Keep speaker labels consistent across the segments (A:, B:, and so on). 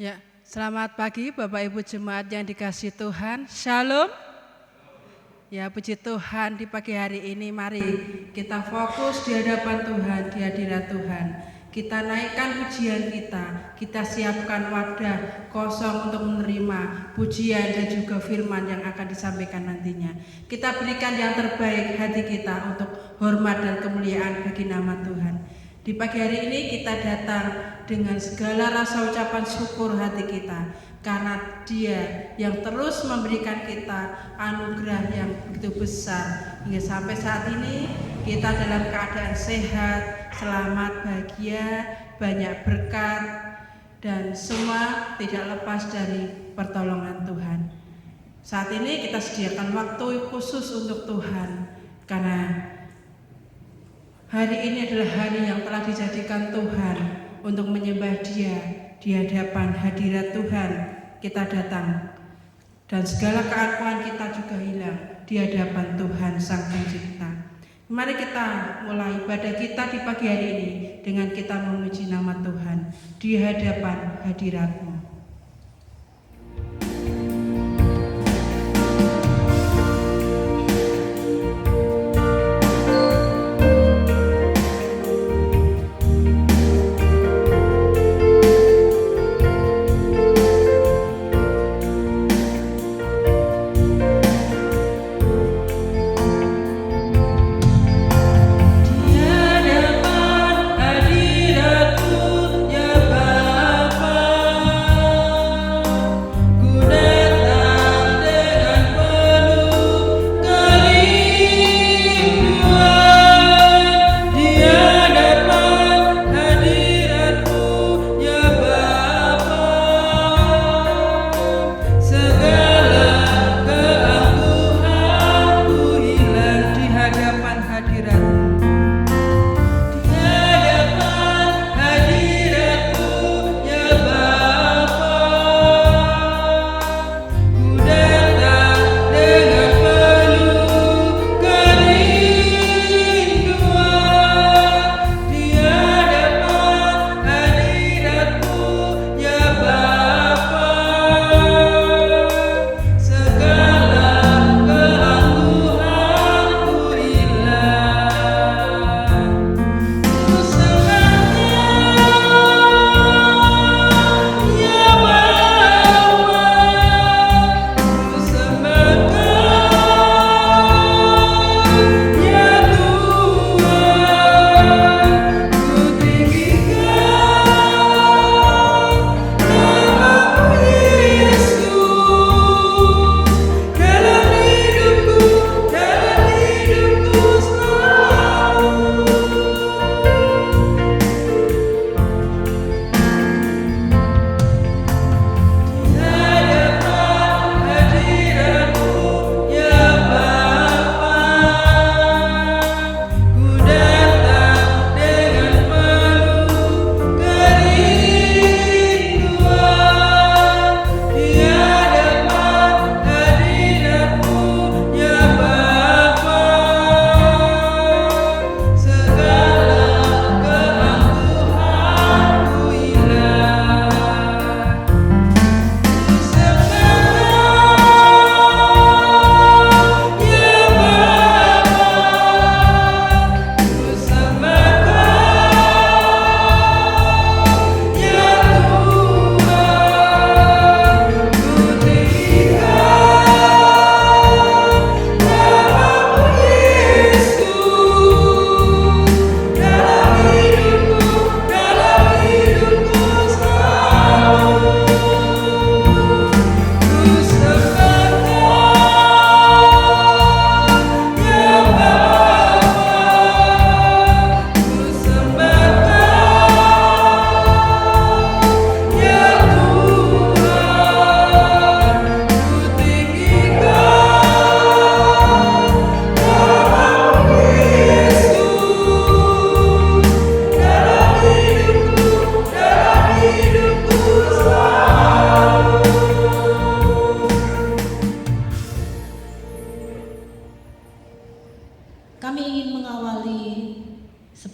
A: Ya, selamat pagi Bapak Ibu Jemaat yang dikasihi Tuhan. Shalom. Ya, puji Tuhan di pagi hari ini mari kita fokus di hadapan Tuhan, di hadirat Tuhan. Kita naikkan pujian kita siapkan wadah kosong untuk menerima pujian dan juga firman yang akan disampaikan nantinya. Kita berikan yang terbaik hati kita untuk hormat dan kemuliaan bagi nama Tuhan. Di pagi hari ini kita datang dengan segala rasa ucapan syukur hati kita karena Dia yang terus memberikan kita anugerah yang begitu besar hingga sampai saat ini kita dalam keadaan sehat, selamat, bahagia, banyak berkat dan semua tidak lepas dari pertolongan Tuhan. Saat ini kita sediakan waktu khusus untuk Tuhan karena hari ini adalah hari yang telah dijadikan Tuhan untuk menyembah Dia di hadapan hadirat Tuhan. Kita datang dan segala keakuan kita juga hilang di hadapan Tuhan Sang Pencipta. Mari kita mulai ibadah kita di pagi hari ini dengan kita memuji nama Tuhan di hadapan hadirat-Mu.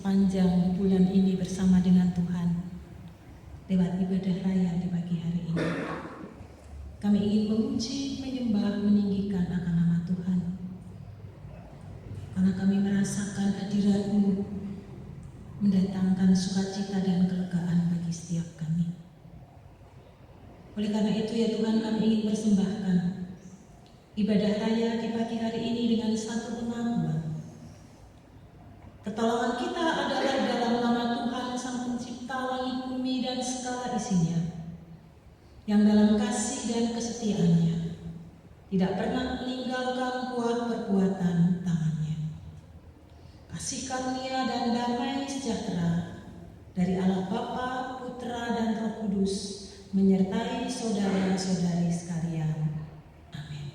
B: sepanjang bulan ini bersama dengan Tuhan. lewat ibadah raya di pagi hari ini. Kami ingin memuji, menyembah, meninggikan akan nama Tuhan. Karena kami merasakan hadirat-Mu mendatangkan sukacita dan kelegaan bagi setiap kami. Oleh karena itu ya Tuhan, kami ingin persembahkan ibadah raya di pagi hari ini dengan satu pengakuan. Pertolongan kita adalah dalam nama Tuhan Sang Pencipta langit bumi dan segala isinya, yang dalam kasih dan kesetiaannya tidak pernah meninggalkan buah perbuatan tangannya. Kasih karunia dan damai sejahtera dari Allah Bapa, Putra dan Roh Kudus menyertai saudara-saudari sekalian. Amin.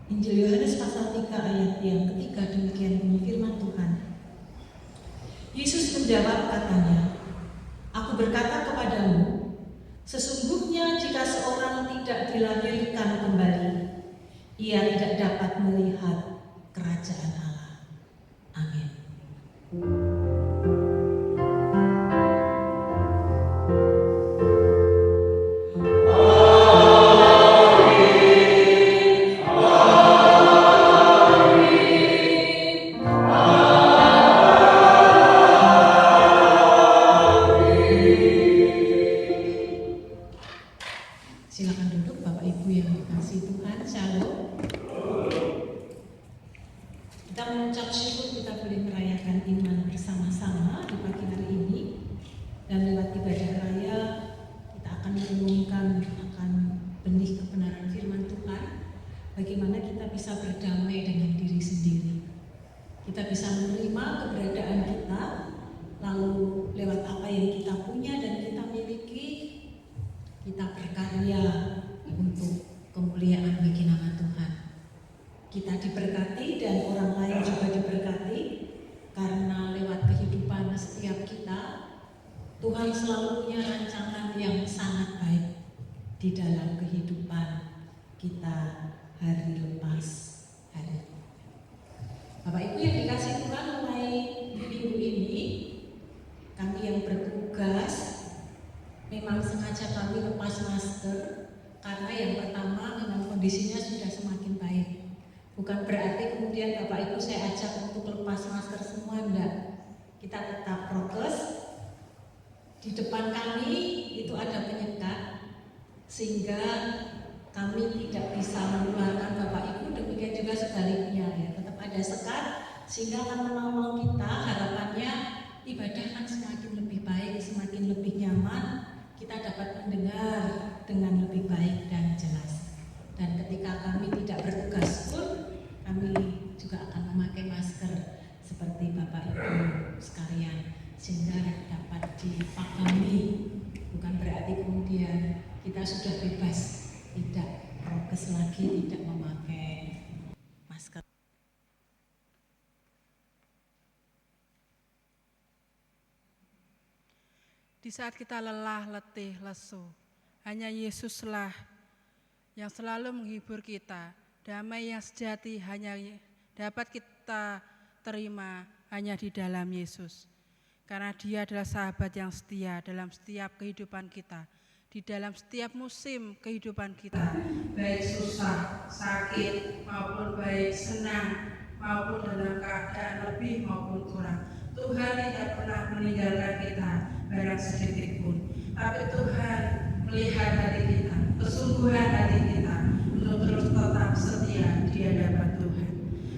B: Injil Yohanes pasal 3 ayat yang ketiga demikian bunyi firman Tuhan. Yesus menjawab katanya, "Aku berkata kepadamu, sesungguhnya jika seorang tidak dilahirkan kembali, ia tidak dapat melihat kerajaan Allah." Amin. Silakan duduk Bapak Ibu yang dikasihi Tuhan. Shalom. Kita mengucap syukur kita boleh merayakan iman bersama-sama di pagi hari ini. Dan lewat ibadah raya kita akan merenungkan akan benih kebenaran firman Tuhan. Bagaimana kita bisa berdamai dengan diri sendiri. Kita bisa menerima keberadaan kita, lalu lewat apa yang kita punya dan kita miliki, kita berkarya untuk kemuliaan bagi nama Tuhan. Kita diberkati dan orang lain juga diberkati, karena lewat kehidupan setiap kita, Tuhan selalu punya rancangan yang sangat baik di dalam kehidupan kita hari lepas hari. Bapak Ibu yang dikasihi Tuhan, mulai minggu ini kami yang bertugas memang sengaja kami lepas masker, karena yang pertama memang kondisinya sudah semakin baik. Bukan berarti kemudian Bapak Ibu saya ajak untuk lepas masker semua, enggak. Kita tetap prokes. Di depan kami itu ada penyekat, sehingga kami tidak bisa menularkan Bapak Ibu. Demikian juga sebaliknya ya, tetap ada sekat sehingga akan menolong kita. Harapannya ibadah kan semakin lebih baik, semakin lebih nyaman. Kita dapat mendengar dengan lebih baik dan jelas. Dan ketika kami tidak bertugas pun, kami juga akan memakai masker seperti Bapak Ibu sekalian, sehingga dapat dipahami. Bukan berarti kemudian kita sudah bebas, tidak prokes lagi, tidak memakai masker.
A: Di saat kita lelah, letih, lesu, hanya Yesuslah yang selalu menghibur kita. Damai yang sejati hanya dapat kita terima hanya di dalam Yesus. Karena Dia adalah sahabat yang setia dalam setiap kehidupan kita, di dalam setiap musim kehidupan kita, baik susah, sakit, maupun baik senang, maupun dalam keadaan lebih maupun kurang. Tuhan tidak pernah meninggalkan kita barang sedikit pun, tapi Tuhan melihat hati kita, kesungguhan hati kita untuk terus tetap setia di hadapan Tuhan.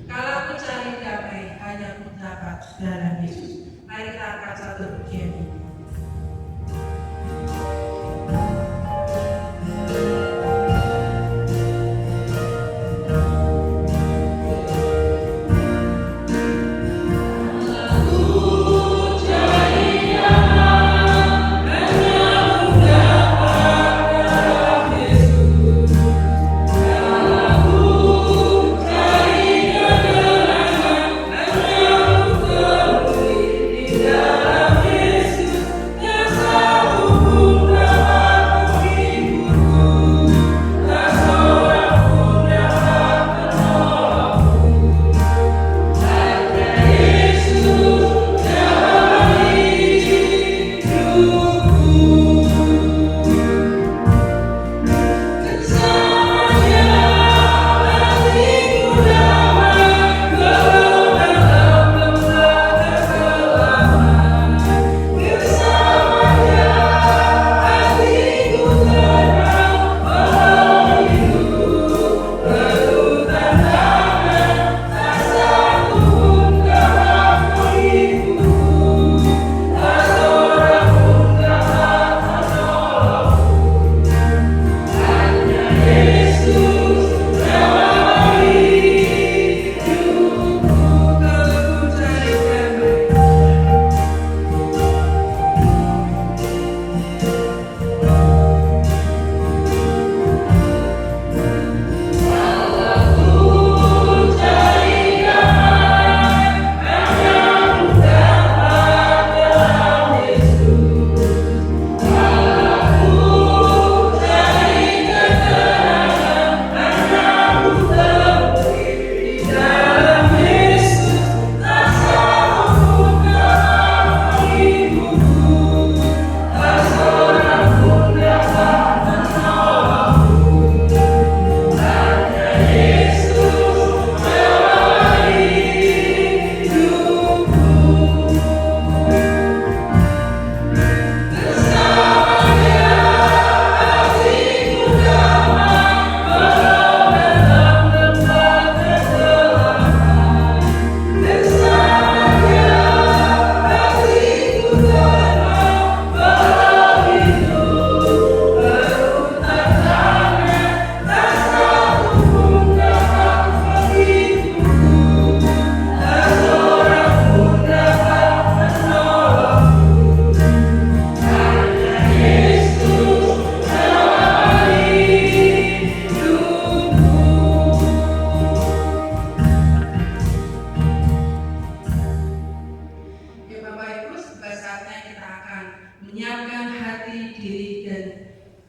A: Kalau aku cari damai, hanya ku dapat dalam Yesus. Mari kita angkat satu pujian ini.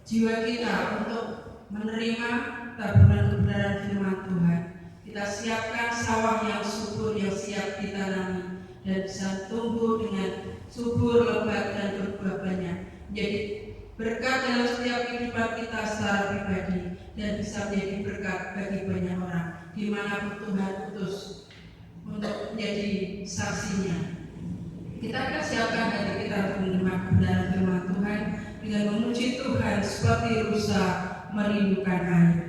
A: jiwa kita untuk menerima taburan kebenaran firman Tuhan. Kita siapkan sawah yang subur yang siap ditanami dan bisa tumbuh dengan subur, lebat dan berbuah banyak, menjadi berkat dalam setiap kehidupan kita secara pribadi dan bisa menjadi berkat bagi banyak orang dimanapun Tuhan utus untuk menjadi saksinya. Kita akan siapkan hati kita untuk menerima kebenaran firman Tuhan dengan memuji Tuhan seperti rusa merindukan air.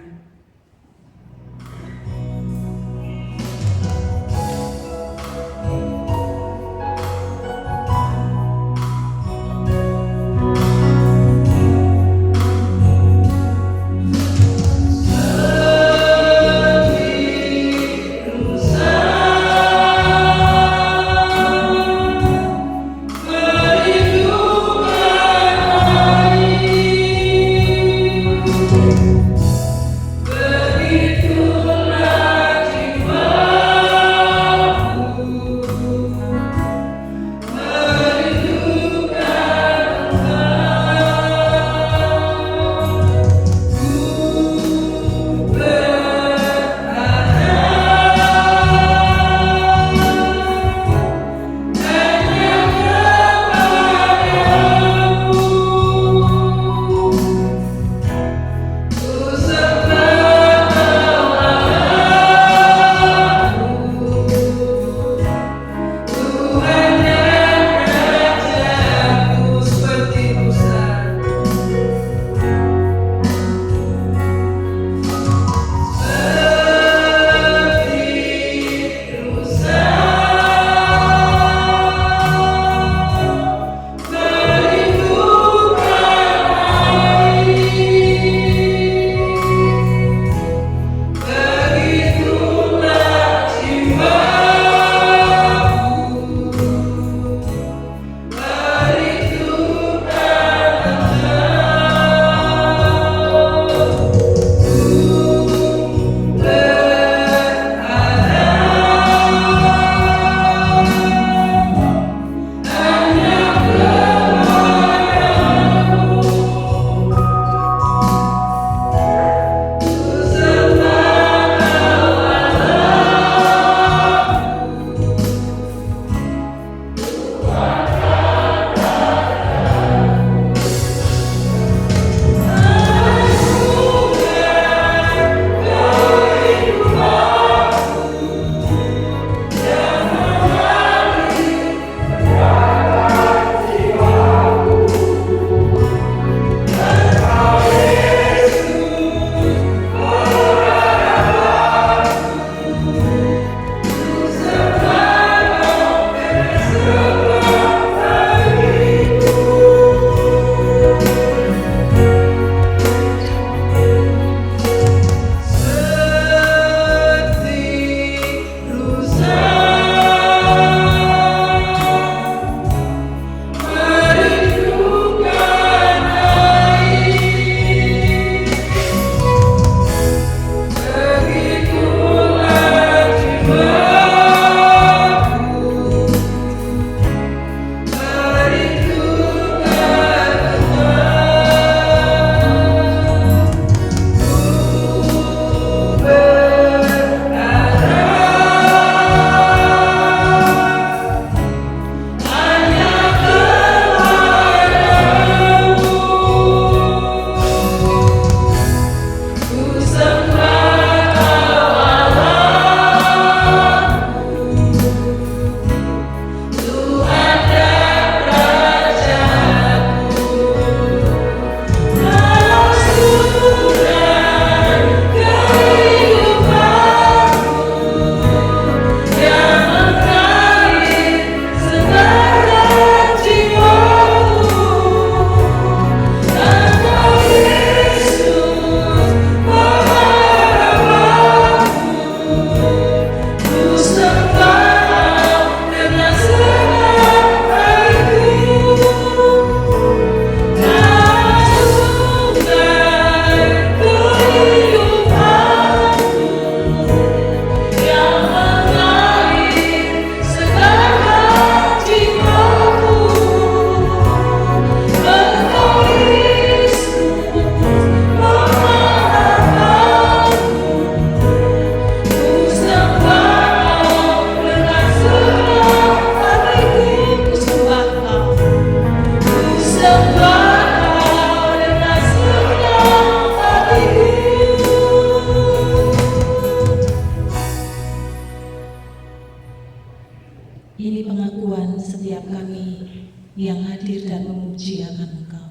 B: Ini pengakuan setiap kami yang hadir dan memuji akan Engkau,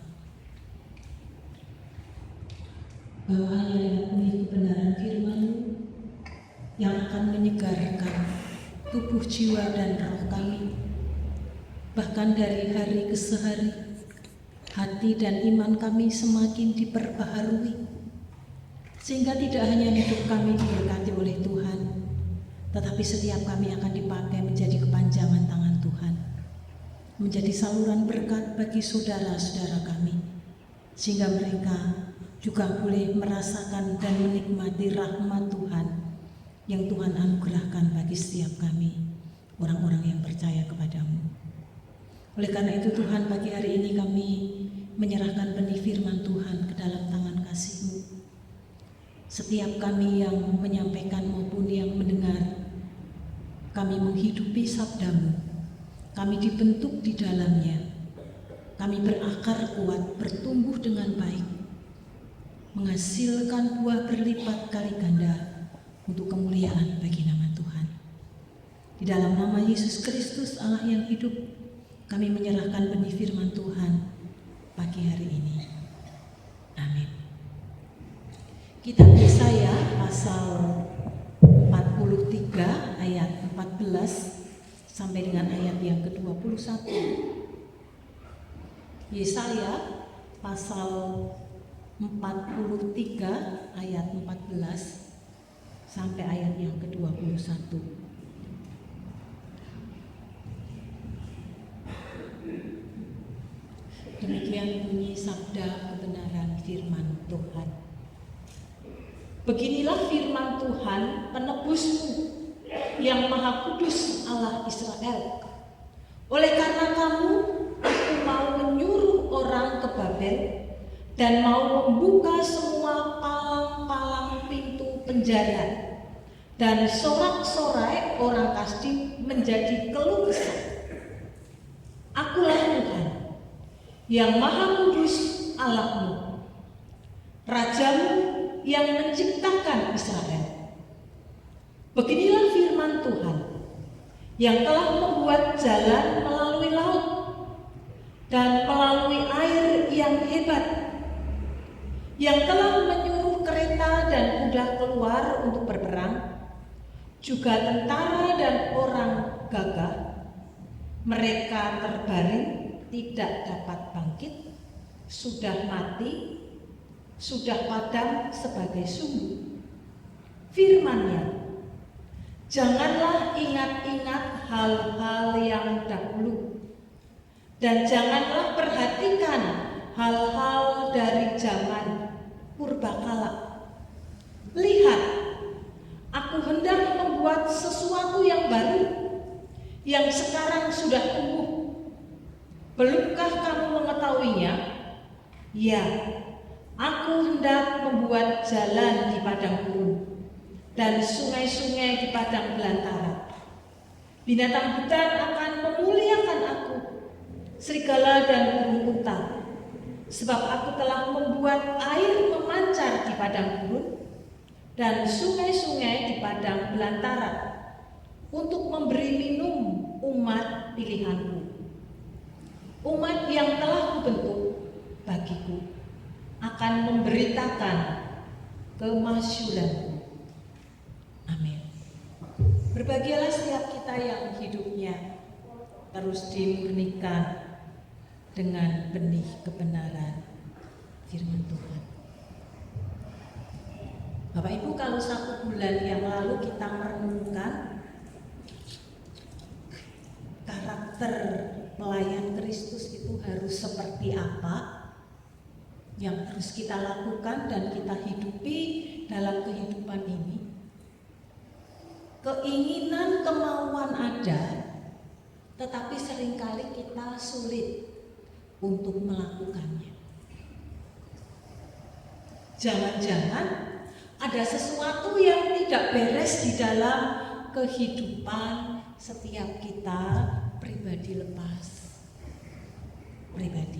B: bahwa hanya dengan penuh kebenaran firman-Mu yang akan menyegarkan tubuh, jiwa, dan roh kami, bahkan dari hari ke sehari, hati dan iman kami semakin diperbaharui, sehingga tidak hanya hidup kami diberkati oleh Tuhan, tetapi setiap kami akan dipakai menjadi kepanjangan tangan Tuhan, menjadi saluran berkat bagi saudara-saudara kami, sehingga mereka juga boleh merasakan dan menikmati rahmat Tuhan yang Tuhan anugerahkan bagi setiap kami, orang-orang yang percaya kepadamu. Oleh karena itu Tuhan, pagi hari ini kami menyerahkan benih firman Tuhan ke dalam tangan kasih-Mu. Setiap kami yang menyampaikan maupun yang mendengar, kami menghidupi sabda-Mu, kami dibentuk di dalamnya, kami berakar kuat, bertumbuh dengan baik, menghasilkan buah berlipat kali ganda untuk kemuliaan bagi nama Tuhan. Di dalam nama Yesus Kristus Allah yang hidup, kami menyerahkan benih firman Tuhan pagi hari ini. Amin. Kitab Yesaya pasal 43 ayat 14 sampai dengan ayat yang ke-21. Yesaya pasal 43 ayat 14 sampai ayat yang ke-21. Demikian bunyi sabda kebenaran firman Tuhan. Beginilah firman Tuhan penebusmu yang maha kudus Allah Israel. Oleh karena kamu, aku mau menyuruh orang ke Babel dan mau membuka semua palang-palang pintu penjara dan sorak-sorai orang Kasdim menjadi keluh kesah. Akulah Tuhan yang maha kudus Allahmu, Rajamu yang menciptakan Israel. Beginilah firman Tuhan yang telah membuat jalan melalui laut dan melalui air yang hebat, yang telah menyuruh kereta dan kuda keluar untuk berperang, juga tentara dan orang gagah. Mereka terbaring, tidak dapat bangkit, sudah mati, sudah padam sebagai sumbu. Firman-Nya, janganlah ingat-ingat hal-hal yang dahulu, dan janganlah perhatikan hal-hal dari zaman purbakala. Lihat, aku hendak membuat sesuatu yang baru, yang sekarang sudah tumbuh. Belumkah kamu mengetahuinya? Ya, aku hendak membuat jalan di padang gurun dan sungai-sungai di padang belantara. Binatang hutan akan memuliakan aku, serigala dan burung unta, sebab aku telah membuat air memancar di padang gurun dan sungai-sungai di padang belantara untuk memberi minum umat pilihanku. Umat yang telah kubentuk bagiku akan memberitakan kemasyhuranku. Amin. Berbahagialah setiap kita yang hidupnya terus dimurnikan dengan benih kebenaran firman Tuhan. Bapak Ibu, kalau 1 bulan yang lalu kita merenungkan karakter pelayan Kristus itu harus seperti apa yang harus kita lakukan dan kita hidupi dalam kehidupan ini. Keinginan, kemauan ada, tetapi seringkali kita sulit untuk melakukannya. Jangan-jangan ada sesuatu yang tidak beres di dalam kehidupan setiap kita pribadi lepas pribadi.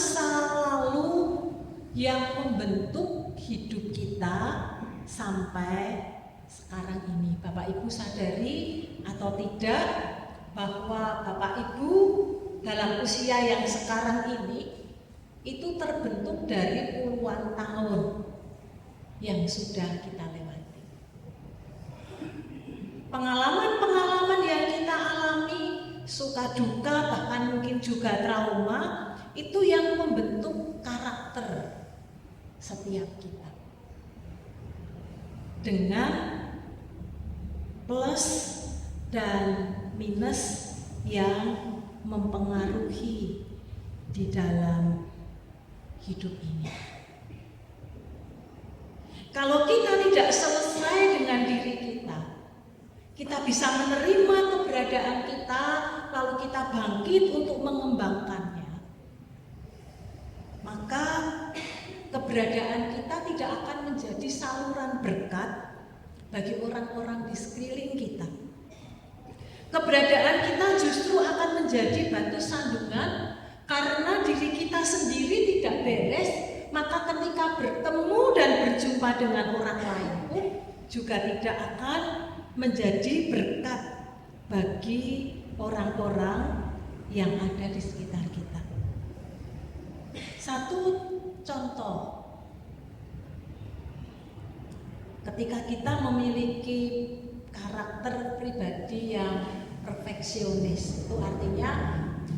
B: masa lalu yang membentuk hidup kita sampai sekarang ini. Bapak Ibu sadari atau tidak bahwa Bapak Ibu dalam usia yang sekarang ini itu terbentuk dari puluhan tahun yang sudah kita lewati. Pengalaman-pengalaman yang kita alami, suka duka, bahkan mungkin juga trauma, itu yang membentuk karakter setiap kita. Dengan plus dan minus yang mempengaruhi di dalam hidup ini. Kalau kita tidak selesai dengan diri kita bisa menerima keberadaan kita, lalu kita bangkit untuk mengembangkannya. Maka keberadaan kita tidak akan menjadi saluran berkat bagi orang-orang di sekeliling kita. Keberadaan kita justru akan menjadi batu sandungan karena diri kita sendiri tidak beres, maka ketika bertemu dan berjumpa dengan orang lain pun juga tidak akan menjadi berkat bagi orang-orang yang ada di sekitar kita. Satu contoh, ketika kita memiliki karakter pribadi yang perfeksionis, itu artinya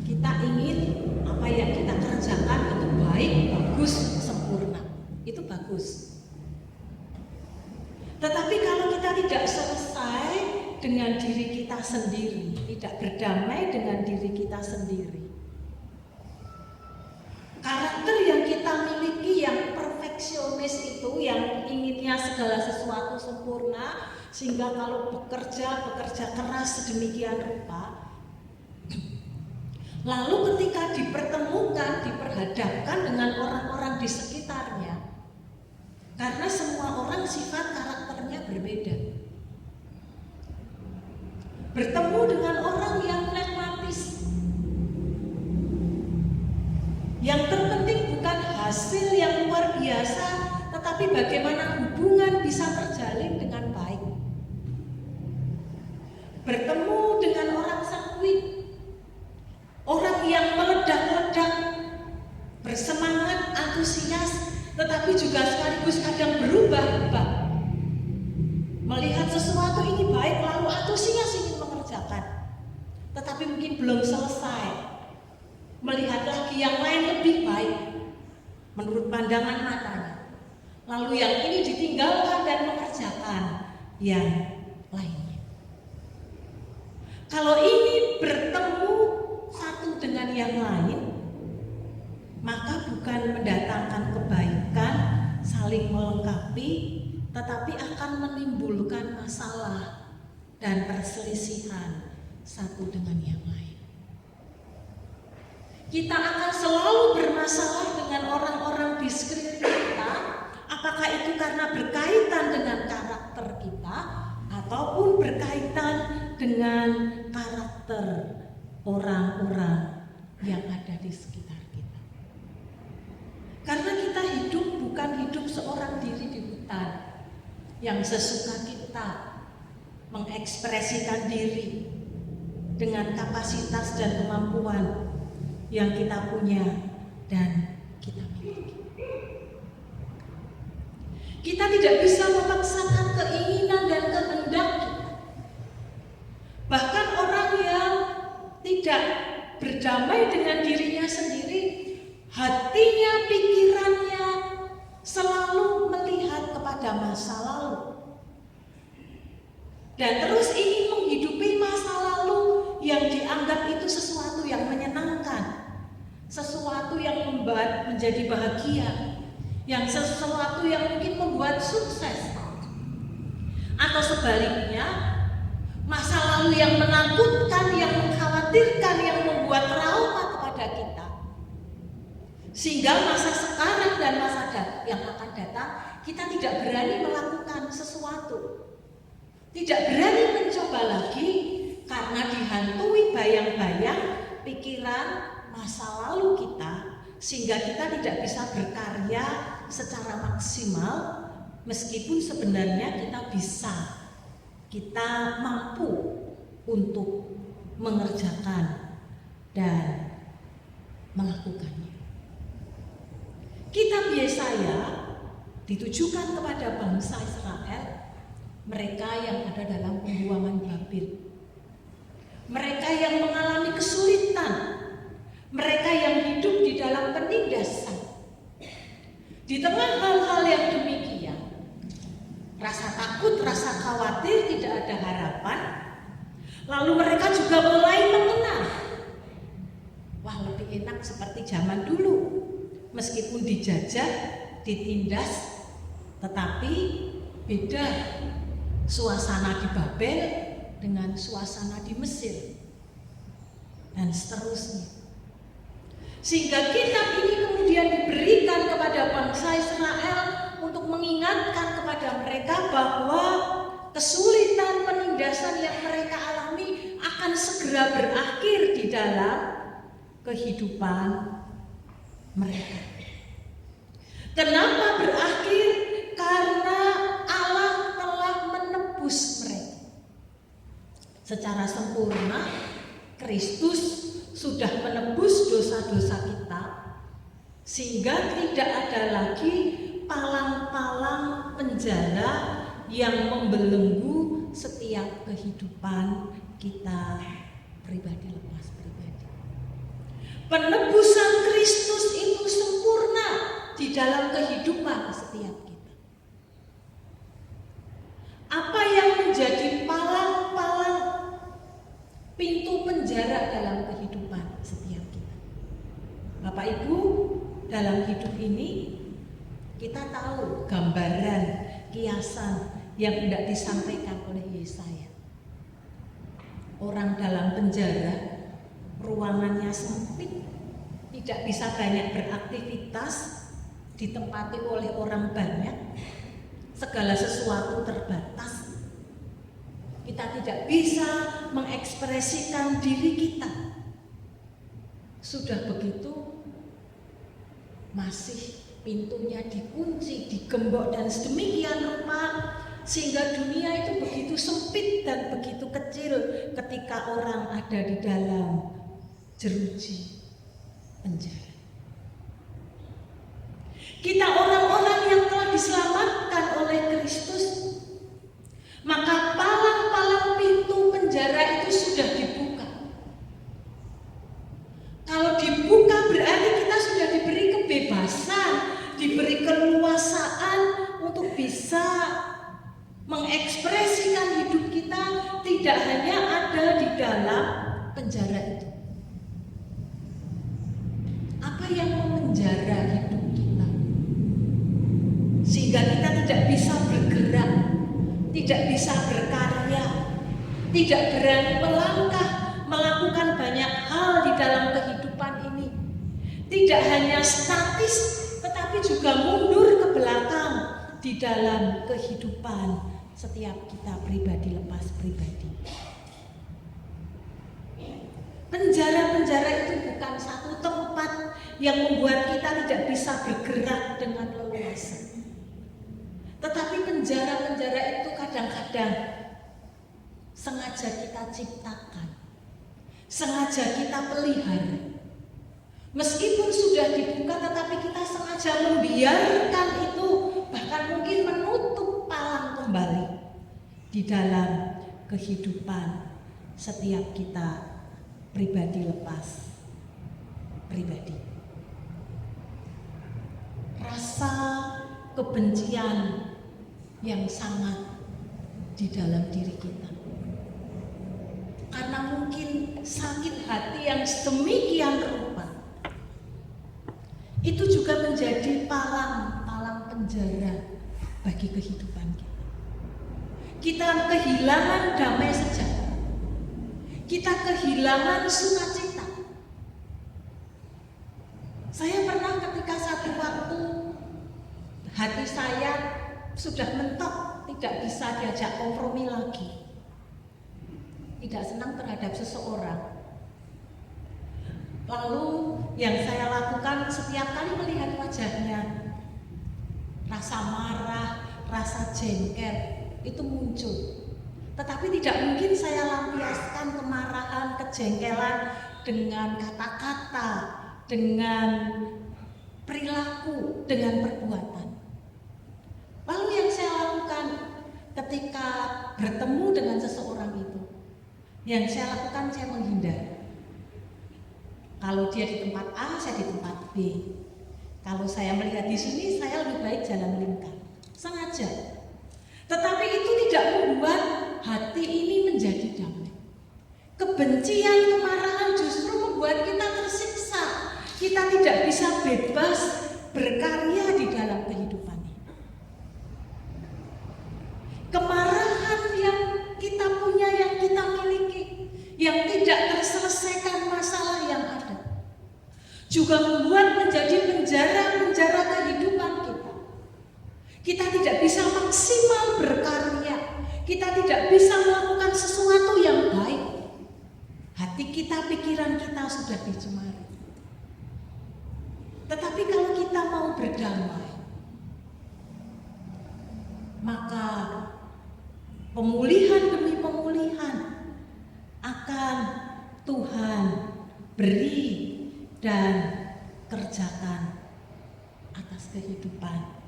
B: kita ingin apa yang kita kerjakan itu baik, bagus, sempurna. Itu bagus. Tetapi kalau kita tidak selesai dengan diri kita sendiri, tidak berdamai dengan diri kita sendiri, karakter yang kita miliki yang perfeksionis itu, yang inginnya segala sesuatu sempurna, sehingga kalau bekerja keras sedemikian rupa, lalu ketika dipertemukan, diperhadapkan dengan orang-orang di sekitarnya, karena semua orang sifat karakternya berbeda. Bertemu dengan orang yang pragmatis, yang terpenting bukan hasil yang luar biasa, tetapi bagaimana hubungan bisa terjalin dengan baik. Bertemu dengan orang sanguin, orang yang meledak-ledak, bersemangat, antusias, tetapi juga sekaligus kadang berubah-ubah. Melihat sesuatu ini baik, lalu antusias ingin mengerjakan, tetapi mungkin belum selesai. Melihat lagi yang lain lebih baik menurut pandangan matanya, lalu yang ini ditinggalkan dan mengerjakan yang lainnya. Kalau ini bertemu satu dengan yang lain, maka bukan mendatangkan kebaikan, saling melengkapi, tetapi akan menimbulkan masalah dan perselisihan satu dengan yang lain. Kita akan selalu bermasalah dengan orang-orang di sekeliling kita, apakah itu karena berkaitan dengan karakter kita ataupun berkaitan dengan karakter orang-orang yang ada di sekitar kita. Karena kita hidup bukan hidup seorang diri di hutan yang sesuka kita mengekspresikan diri dengan kapasitas dan kemampuan yang kita punya dan kita miliki. Kita tidak bisa memaksakan keinginan dan kehendak kita. Bahkan orang yang tidak berdamai dengan dirinya sendiri, hatinya, pikirannya selalu melihat kepada masa lalu dan terus ingin menghidupi masa lalu yang dianggap itu sesuatu yang menyenangkan, sesuatu yang membuat menjadi bahagia, yang sesuatu yang mungkin membuat sukses, atau sebaliknya masa lalu yang menakutkan, yang mengkhawatirkan, yang membuat trauma kepada kita, sehingga masa sekarang dan masa yang akan datang kita tidak berani melakukan sesuatu, tidak berani mencoba lagi karena dihantui bayang-bayang pikiran masa lalu kita, sehingga kita tidak bisa berkarya secara maksimal, meskipun sebenarnya kita mampu untuk mengerjakan dan melakukannya. Kitab Yesaya ditujukan kepada bangsa Israel, mereka yang ada dalam pembuangan Babel, mereka yang mengalami kesulitan, mereka yang hidup di dalam penindasan. Di tengah hal-hal yang demikian, rasa takut, rasa khawatir, tidak ada harapan, lalu mereka juga mulai mengenal, wah, lebih enak seperti zaman dulu. Meskipun dijajah, ditindas, tetapi beda suasana di Babel dengan suasana di Mesir, dan seterusnya. Sehingga kitab ini kemudian diberikan kepada bangsa Israel untuk mengingatkan kepada mereka bahwa kesulitan penindasan yang mereka alami akan segera berakhir di dalam kehidupan mereka. Kenapa berakhir? Karena Allah telah menebus mereka secara sempurna. Kristus sudah menebus dosa-dosa kita, sehingga tidak ada lagi palang-palang penjara yang membelenggu setiap kehidupan kita pribadi lepas pribadi. Penebusan Kristus itu sempurna di dalam kehidupan setiap kita. Apa yang menjadi palang-palang pintu penjara dalam kehidupan setiap kita? Bapak Ibu, dalam hidup ini kita tahu gambaran, kiasan yang hendak disampaikan oleh Yesaya. Orang dalam penjara, ruangannya sempit, tidak bisa banyak beraktivitas, ditempati oleh orang banyak, segala sesuatu terbatas. Kita tidak bisa mengekspresikan diri kita. Sudah begitu, masih pintunya dikunci, digembok dan sedemikian rupa, sehingga dunia itu begitu sempit dan begitu kecil ketika orang ada di dalam jeruji penjara. Kita orang-orang yang telah diselamatkan oleh Kristus, maka palang-palang pintu penjara itu sudah dibuka. Kalau dibuka berarti kita sudah diberi kebebasan, diberi keluasaan untuk bisa mengekspresikan hidup kita, tidak hanya ada di dalam penjara itu. Apa yang memenjara hidup kita sehingga kita tidak bisa bergerak, tidak bisa berkarya, tidak berani melangkah, melakukan banyak hal di dalam kehidupan ini? Tidak hanya statis, tetapi juga mundur ke belakang di dalam kehidupan setiap kita pribadi lepas pribadi. Penjara-penjara itu bukan satu tempat yang membuat kita tidak bisa bergerak dengan leluasa. Tetapi penjara-penjara itu kadang-kadang sengaja kita ciptakan, sengaja kita pelihara. Meskipun sudah dibuka, tetapi kita sengaja membiarkan itu, bahkan mungkin menutup palang kembali di dalam kehidupan setiap kita pribadi lepas pribadi. Rasa kebencian yang sangat di dalam diri kita, karena mungkin sakit hati yang sedemikian rupa, itu juga menjadi palang-palang penjara bagi kehidupan kita. Kita kehilangan damai sejahtera, kita kehilangan sukacita. Saya pernah ketika satu waktu hati saya sudah mentok, tidak bisa diajak kompromi lagi, tidak senang terhadap seseorang. Lalu yang saya lakukan setiap kali melihat wajahnya, rasa marah, rasa jengkel itu muncul. Tetapi tidak mungkin saya lampiaskan kemarahan, kejengkelan dengan kata-kata, dengan perilaku, dengan perbuatan. Lalu yang saya lakukan ketika bertemu dengan seseorang itu, yang saya lakukan saya menghindar. Kalau dia di tempat A, saya di tempat B. Kalau saya melihat di sini, saya lebih baik jalan lingkar. Sengaja. Tetapi itu tidak membuat hati ini menjadi damai. Kebencian, kemarahan justru membuat kita tersiksa. Kita tidak bisa bebas berkarya di dalam kehidupan ini. Kemarahan yang kita punya, yang kita miliki, yang tidak terselesaikan masalah yang ada, juga membuat menjadi penjara-penjara kehidupan kita. Kita tidak bisa maksimal berkarya, kita tidak bisa melakukan sesuatu yang baik. Hati kita, pikiran kita sudah dicemari. Tetapi kalau kita mau berdamai, maka pemulihan demi pemulihan akan Tuhan beri dan kerjakan atas kehidupan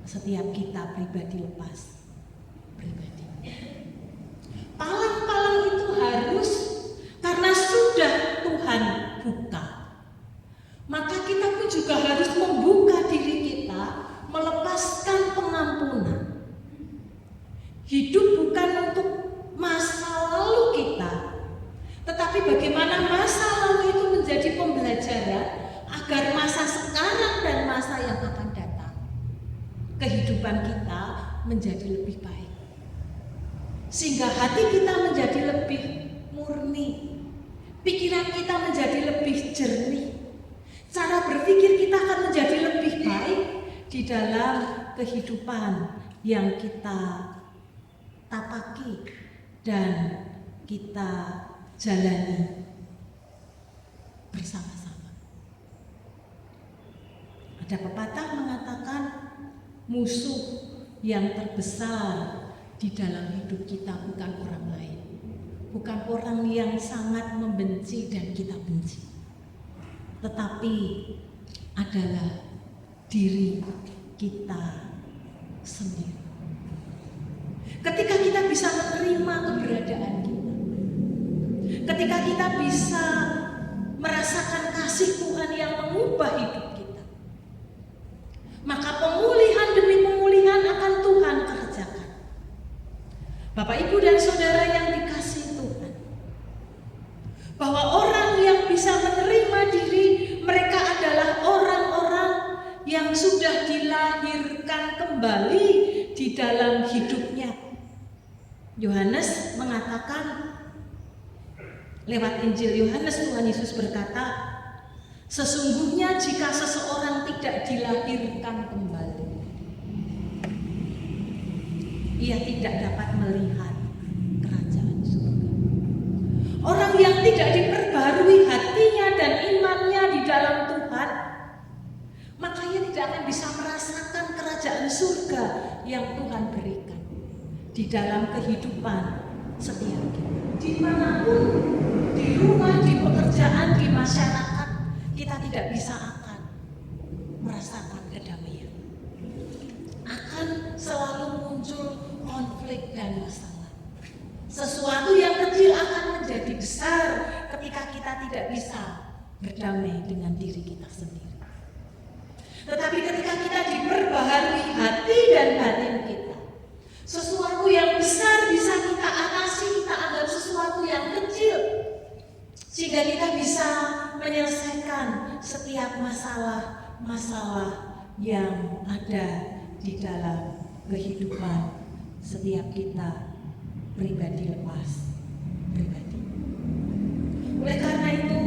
B: setiap kita pribadi lepas pribadi. Palang-palang itu harus, karena sudah Tuhan buka, maka kita pun juga harus membuka diri kita, melepaskan pengampunan. Hidup bukan untuk masa lalu kita, tetapi bagaimana masa lalu itu menjadi pembelajaran agar masa sekarang dan masa yang akan datang kehidupan kita menjadi lebih baik, sehingga hati kita menjadi lebih murni, pikiran kita menjadi lebih jernih, cara berpikir kita akan menjadi lebih baik di dalam kehidupan yang kita tapaki dan kita jalani bersama-sama. Ada pepatah mengatakan musuh yang terbesar di dalam hidup kita bukan orang lain, bukan orang yang sangat membenci dan kita benci, tetapi adalah diri kita sendiri. Ketika kita bisa menerima keberadaan kita, ketika kita bisa merasakan kasih Tuhan yang mengubah hidup kita, maka pemulihan demi pemulihan akan Tuhan kerjakan. Bapak, Ibu, dan Saudara yang dikasihi Tuhan, bahwa orang yang bisa menerima diri mereka adalah orang-orang yang sudah dilahirkan kembali di dalam hidupnya. Yohanes mengatakan lewat Injil Yohanes, Tuhan Yesus berkata, sesungguhnya jika seseorang tidak dilahirkan kembali, ia tidak dapat melihat kerajaan surga. Orang yang tidak diperbarui hatinya dan imannya di dalam Tuhan, maka ia tidak akan bisa merasakan kerajaan surga yang Tuhan berikan di dalam kehidupan setiap kita. Dimanapun, di rumah, di pekerjaan, di masyarakat, kita tidak bisa akan merasakan kedamaian. Akan selalu muncul konflik dan masalah. Sesuatu yang kecil akan menjadi besar ketika kita tidak bisa berdamai dengan diri kita sendiri. Tetapi ketika kita diperbaharui hati dan batin kita, sesuatu yang besar bisa kita atasi, kita anggap sesuatu yang kecil, sehingga kita bisa menyelesaikan setiap masalah-masalah yang ada di dalam kehidupan setiap kita pribadi lepas pribadi. Oleh karena itu,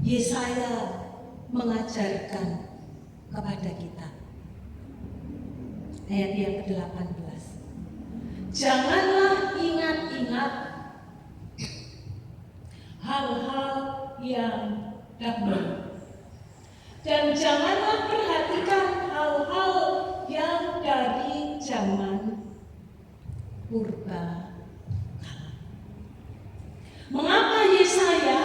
B: Yesaya mengajarkan kepada kita, ayat yang ke-18, janganlah ingat-ingat yang dahulu. Dan janganlah perhatikan hal-hal yang dari zaman purba. Mengapa Yesaya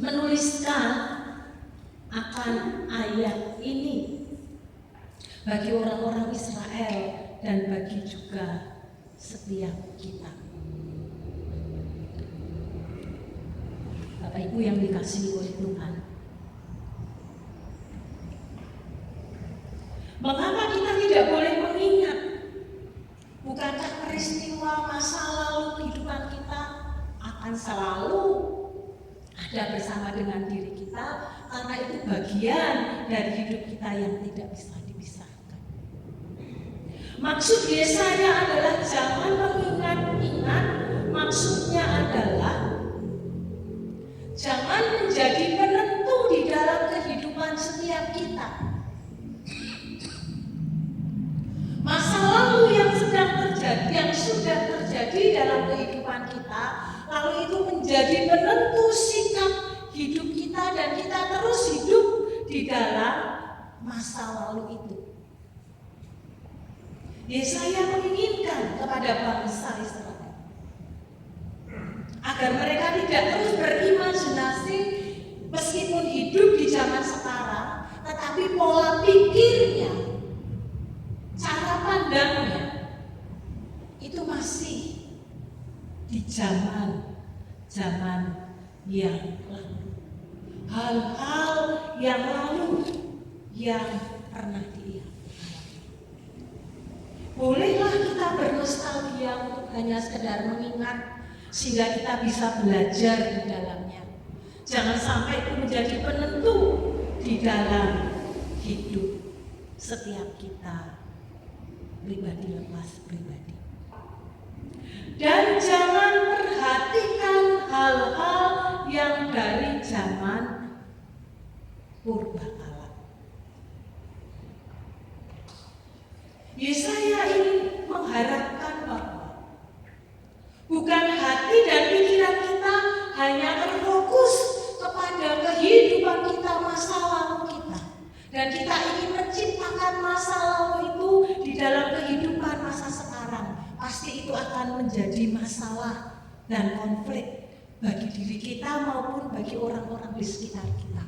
B: menuliskan akan ayat ini bagi orang-orang Israel dan bagi juga setiap kita? Bapak Ibu yang dikasihi oleh Tuhan, mengapa kita tidak boleh mengingat? Bukankah peristiwa masa lalu kehidupan kita akan selalu ada bersama dengan diri kita, karena itu bagian dari hidup kita yang tidak bisa dipisahkan. Maksud Yesaya adalah jangan mengingat-ingat, maksudnya adalah jangan menjadi penentu di dalam kehidupan setiap kita. Masa lalu yang sedang terjadi, yang sudah terjadi dalam kehidupan kita, lalu itu menjadi penentu sikap hidup kita dan kita terus hidup di dalam masa lalu itu. Yesaya menginginkan kepada bangsa Israel agar mereka tidak terus berimajinasi meskipun hidup di zaman sekarang, tetapi pola pikirnya, cara pandangnya itu masih di zaman yang lalu. Hal-hal yang lalu yang pernah dilihat. Bolehlah kita bernostalgia untuk hanya sekedar mengingat sehingga kita bisa belajar di dalamnya. Jangan sampai itu menjadi penentu di dalam hidup setiap kita, pribadi lepas pribadi. Dan jangan perhatikan hal-hal yang dari zaman purbakala. Yesaya ini mengharapkan bahwa bukan hati dan pikiran kita hanya terfokus kepada kehidupan kita, masa lalu kita, dan kita ingin menciptakan masa lalu itu di dalam kehidupan masa sekarang. Pasti itu akan menjadi masalah dan konflik bagi diri kita maupun bagi orang-orang di sekitar kita,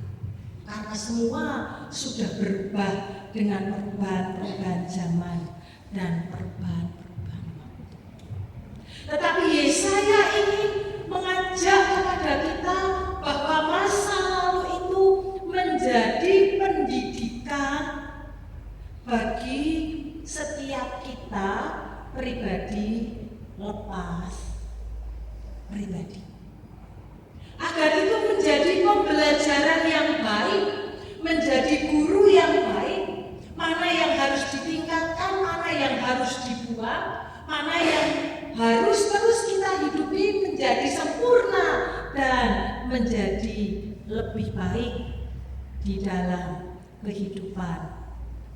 B: karena semua sudah berubah dengan perubahan-perubahan zaman dan perubahan-perubahan waktu. Tetapi Yesaya ingin mengajak kepada kita bahwa masa lalu itu menjadi pendidikan bagi setiap kita, pribadi lepas pribadi, agar itu menjadi pembelajaran yang baik, menjadi guru yang baik, mana yang harus ditingkatkan, mana yang harus dibuang, mana yang harus terus kita hidupi menjadi sempurna dan menjadi lebih baik di dalam kehidupan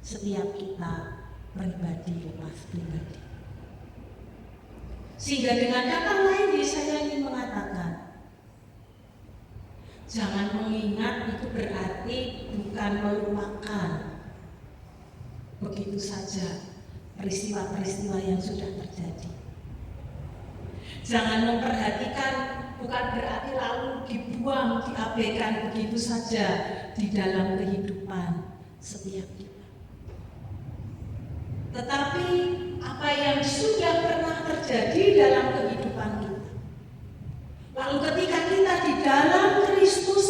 B: setiap kita, pribadi lepas pribadi. Sehingga dengan kata lain Yesaya ingin mengatakan, jangan mengingat itu berarti bukan melupakan begitu saja peristiwa-peristiwa yang sudah terjadi. Jangan memperhatikan bukan berarti lalu dibuang, diabaikan begitu saja di dalam kehidupan setiap kita. Tetapi apa yang sudah pernah terjadi dalam kehidupan kita, lalu ketika kita di dalam Kristus,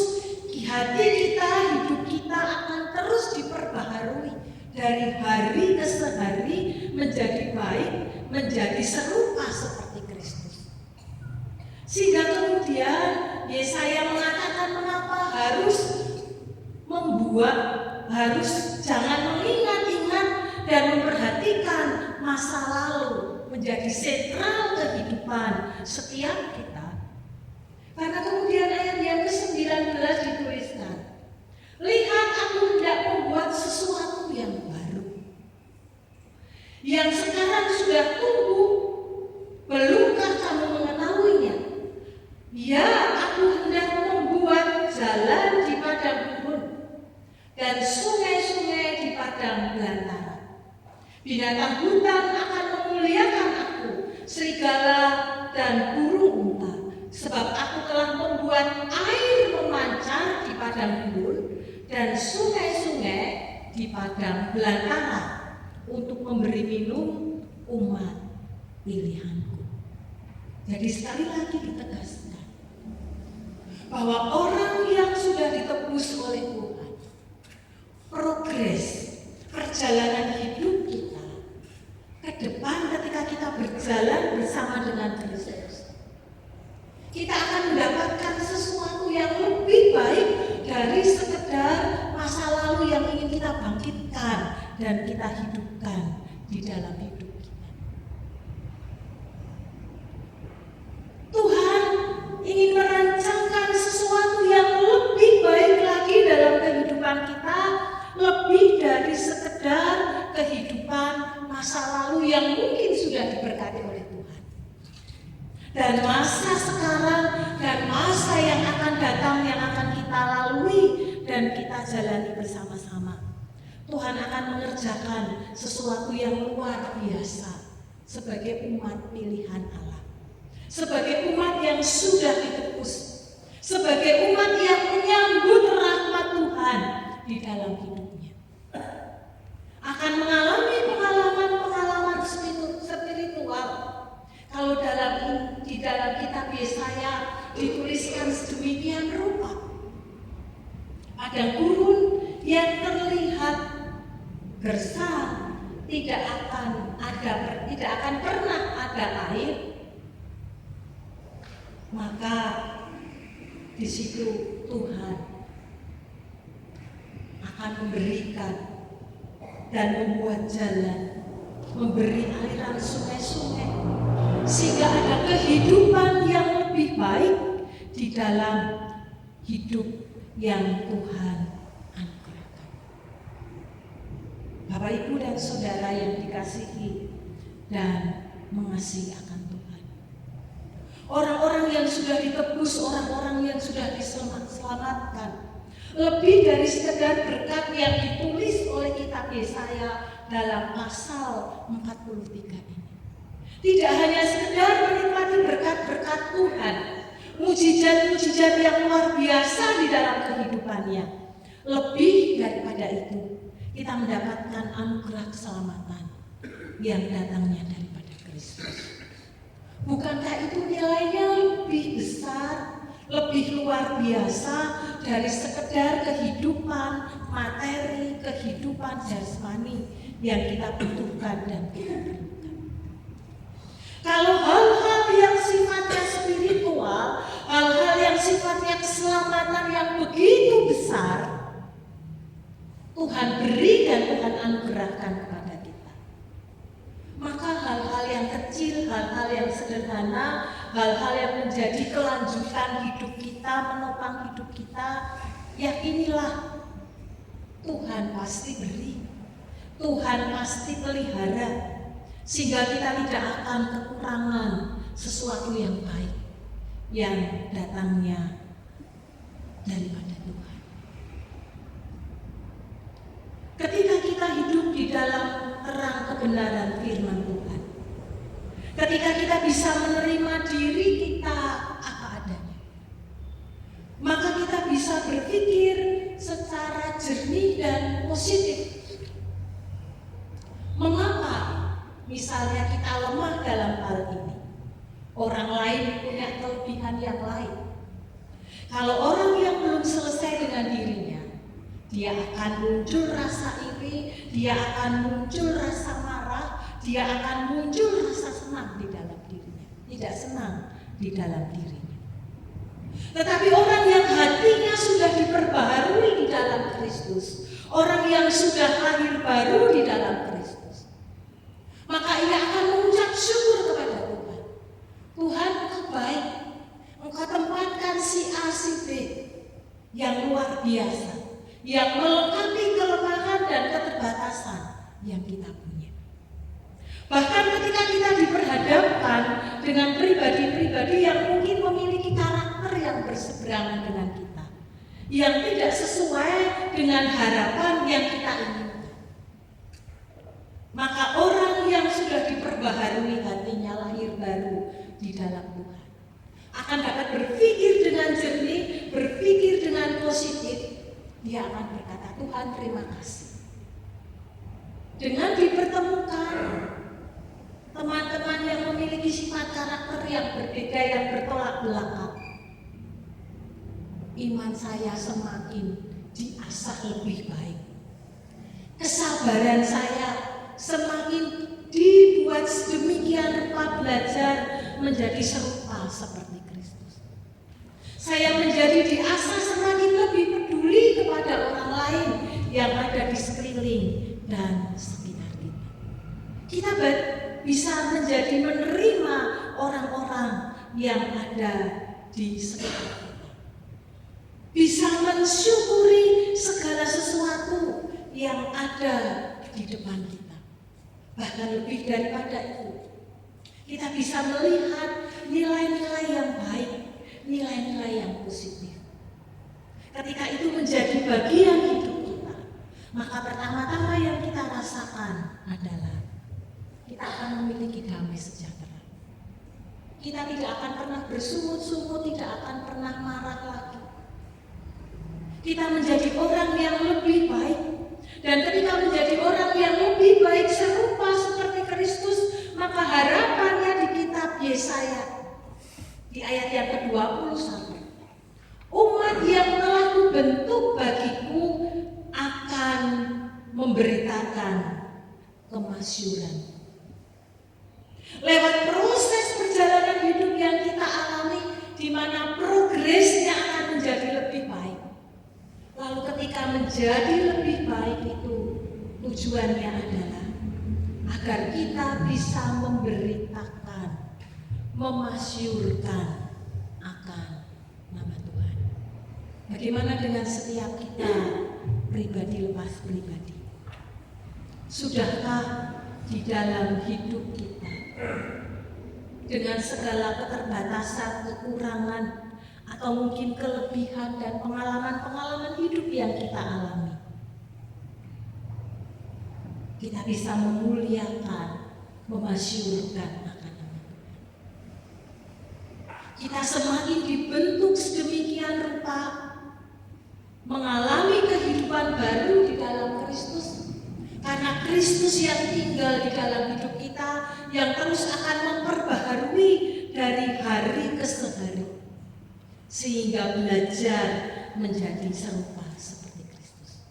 B: hati kita, hidup kita akan terus diperbaharui dari hari ke hari menjadi baik, menjadi serupa seperti Kristus. Sehingga kemudian Yesaya mengatakan mengapa harus jangan mengingat-ingat dan memperhatikan masa lalu menjadi sentral kehidupan setiap kita. Karena kemudian ayat yang ke-19 dituliskan, lihat aku hendak membuat sesuatu yang baru, yang sekarang sudah tumbuh, belumkah kamu mengetahuinya? Ya, aku Binatang hutan akan memuliakan aku, serigala dan burung unta, sebab aku telah membuat air memancar di padang gurun dan sungai-sungai di padang belantara untuk memberi minum umat pilihanku. Jadi sekali lagi ditegaskan bahwa orang yang sudah ditebus oleh Tuhan, progres perjalanan hidup kita ke depan ketika kita berjalan bersama dengan Kristus, kita akan mendapatkan sesuatu yang lebih baik dari sekedar masa lalu yang ingin kita bangkitkan dan kita hidupkan di dalam hidup kita. Tuhan ingin merancangkan sesuatu yang lebih baik lagi dalam kehidupan kita, lebih dari sekedar kehidupan masa lalu yang mungkin sudah diberkati oleh Tuhan. Dan masa sekarang dan masa yang akan datang yang akan kita lalui dan kita jalani bersama-sama. Tuhan akan mengerjakan sesuatu yang luar biasa sebagai umat pilihan Allah. Sebagai umat yang sudah ditebus, sebagai umat yang menyambut rahmat Tuhan di dalam hidupnya, akan mengalami pengalaman-pengalaman spiritual. Kalau di dalam kitab Yesaya dituliskan sedemikian rupa, padang gurun yang terlihat gersang, tidak akan pernah ada air, maka di situ Tuhan akan memberikan dan membuat jalan, memberi aliran sungai-sungai, sehingga ada kehidupan yang lebih baik di dalam hidup yang Tuhan anugerahkan. Bapak, Ibu, dan Saudara yang dikasihi dan mengasihi akan Tuhan, orang-orang yang sudah ditebus, orang-orang yang sudah diselamatkan, lebih dari sekedar berkat yang ditulis oleh kitab Yesaya dalam pasal 43 ini. Tidak hanya sekedar menikmati berkat-berkat Tuhan, mujizat-mujizat yang luar biasa di dalam kehidupannya. Lebih daripada itu, kita mendapatkan anugerah keselamatan yang datangnya daripada Kristus. Bukankah itu nilainya lebih besar, lebih luar biasa dari sekedar kehidupan materi, kehidupan jasmani yang kita butuhkan dan kita perlukan? Kalau hal-hal yang sifatnya spiritual, hal-hal yang sifatnya keselamatan yang begitu besar, Tuhan beri dan Tuhan anugerahkan kepada kita, maka hal-hal yang kecil, hal-hal yang sederhana, hal-hal yang menjadi kelanjutan hidup kita, menopang hidup kita, yakinilah Tuhan pasti beri, Tuhan pasti pelihara, sehingga kita tidak akan kekurangan sesuatu yang baik yang datangnya daripada Tuhan. Ketika kita hidup di dalam terang kebenaran firman Tuhan, ketika kita bisa menerima diri kita apa adanya, maka kita bisa berpikir secara jernih dan positif. Mengapa misalnya kita lemah dalam hal ini? Orang lain punya kelebihan yang lain. Kalau orang yang belum selesai dengan dirinya, dia akan muncul rasa iri, dia akan muncul rasa marah, dia akan muncul rasa senang di dalam dirinya, tidak senang di dalam dirinya. Tetapi orang yang hatinya sudah diperbaharui di dalam Kristus, orang yang sudah lahir baru di dalam Kristus, maka ia akan mengucap syukur kepada Tuhan. Tuhan, Engkau baik, Engkau tempatkan si A, si B yang luar biasa, yang melengkapi kelemahan dan keterbatasan yang kita punya. Bahkan ketika kita diperhadapkan dengan pribadi-pribadi yang mungkin memiliki karakter yang berseberangan dengan kita, yang tidak sesuai dengan harapan yang kita inginkan, Maka orang yang sudah diperbaharui hatinya, lahir baru di dalam Tuhan, akan dapat berpikir dengan jernih, berpikir dengan positif. Dia akan berkata, Tuhan terima kasih. Dengan dipertemukan teman-teman yang memiliki sifat karakter yang berbeda, yang bertolak belakang, iman saya semakin diasah lebih baik. Kesabaran saya semakin dibuat sedemikian rupa, belajar menjadi serupa seperti Kristus. Saya menjadi diasah semakin lebih peduli kepada orang lain yang ada di sekeliling dan sekitar kita. Kita bisa menjadi menerima orang-orang yang ada di sekitar kita. Bisa mensyukuri segala sesuatu yang ada di depan kita. Bahkan lebih daripada itu, kita bisa melihat nilai-nilai yang baik, nilai-nilai yang positif. Ketika itu menjadi bagian hidup kita, maka pertama-tama yang kita rasakan adalah kita akan memiliki damai sejahtera. Kita tidak akan pernah bersungut-sungut, tidak akan pernah marah lagi. Kita menjadi orang yang lebih baik. Dan ketika menjadi orang yang lebih baik serupa seperti Kristus, maka harapannya di kitab Yesaya di ayat yang ke-21, umat yang telah kubentuk bagiku akan memberitakan kemasyuran. Lewat proses perjalanan hidup yang kita alami, di mana progresnya akan menjadi lebih baik. Lalu ketika menjadi lebih baik itu, tujuannya adalah agar kita bisa memberitakan, memasyurkan akan nama Tuhan. Bagaimana dengan setiap kita pribadi lepas pribadi? Sudahkah di dalam hidup kita, dengan segala keterbatasan, kekurangan, atau mungkin kelebihan dan pengalaman-pengalaman hidup yang kita alami, kita bisa memuliakan, memasyurkan akan nama Tuhan? Kita semakin dibentuk sedemikian rupa, mengalami kehidupan baru di dalam Kristus, karena Kristus yang tinggal di dalam hidup kita, yang terus akan memperbaharui dari hari ke hari, sehingga belajar menjadi serupa seperti Kristus.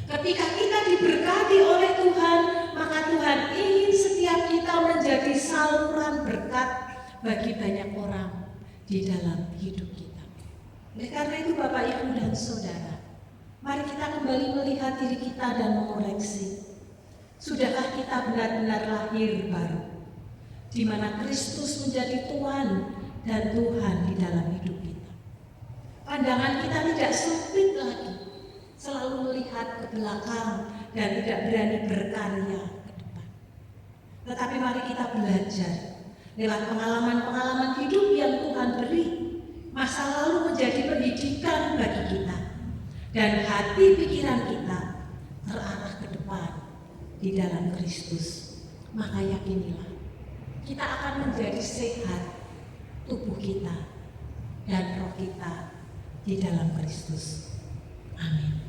B: Ketika kita diberkati oleh Tuhan, maka Tuhan ingin setiap kita menjadi saluran berkat bagi banyak orang di dalam hidup kita. Oleh karena itu Bapak, Ibu, dan Saudara, mari kita kembali melihat diri kita dan mengoreksi. Sudahkah kita benar-benar lahir baru, di mana Kristus menjadi Tuhan dan Tuhan di dalam hidup kita? Pandangan kita tidak sempit lagi, selalu melihat ke belakang dan tidak berani berkarya ke depan. Tetapi mari kita belajar lewat pengalaman-pengalaman hidup yang Tuhan beri. Masa lalu menjadi pendidikan bagi kita, dan hati pikiran kita terarah ke depan di dalam Kristus. Maka yakinilah, kita akan menjadi sehat, tubuh kita dan roh kita di dalam Kristus. Amin.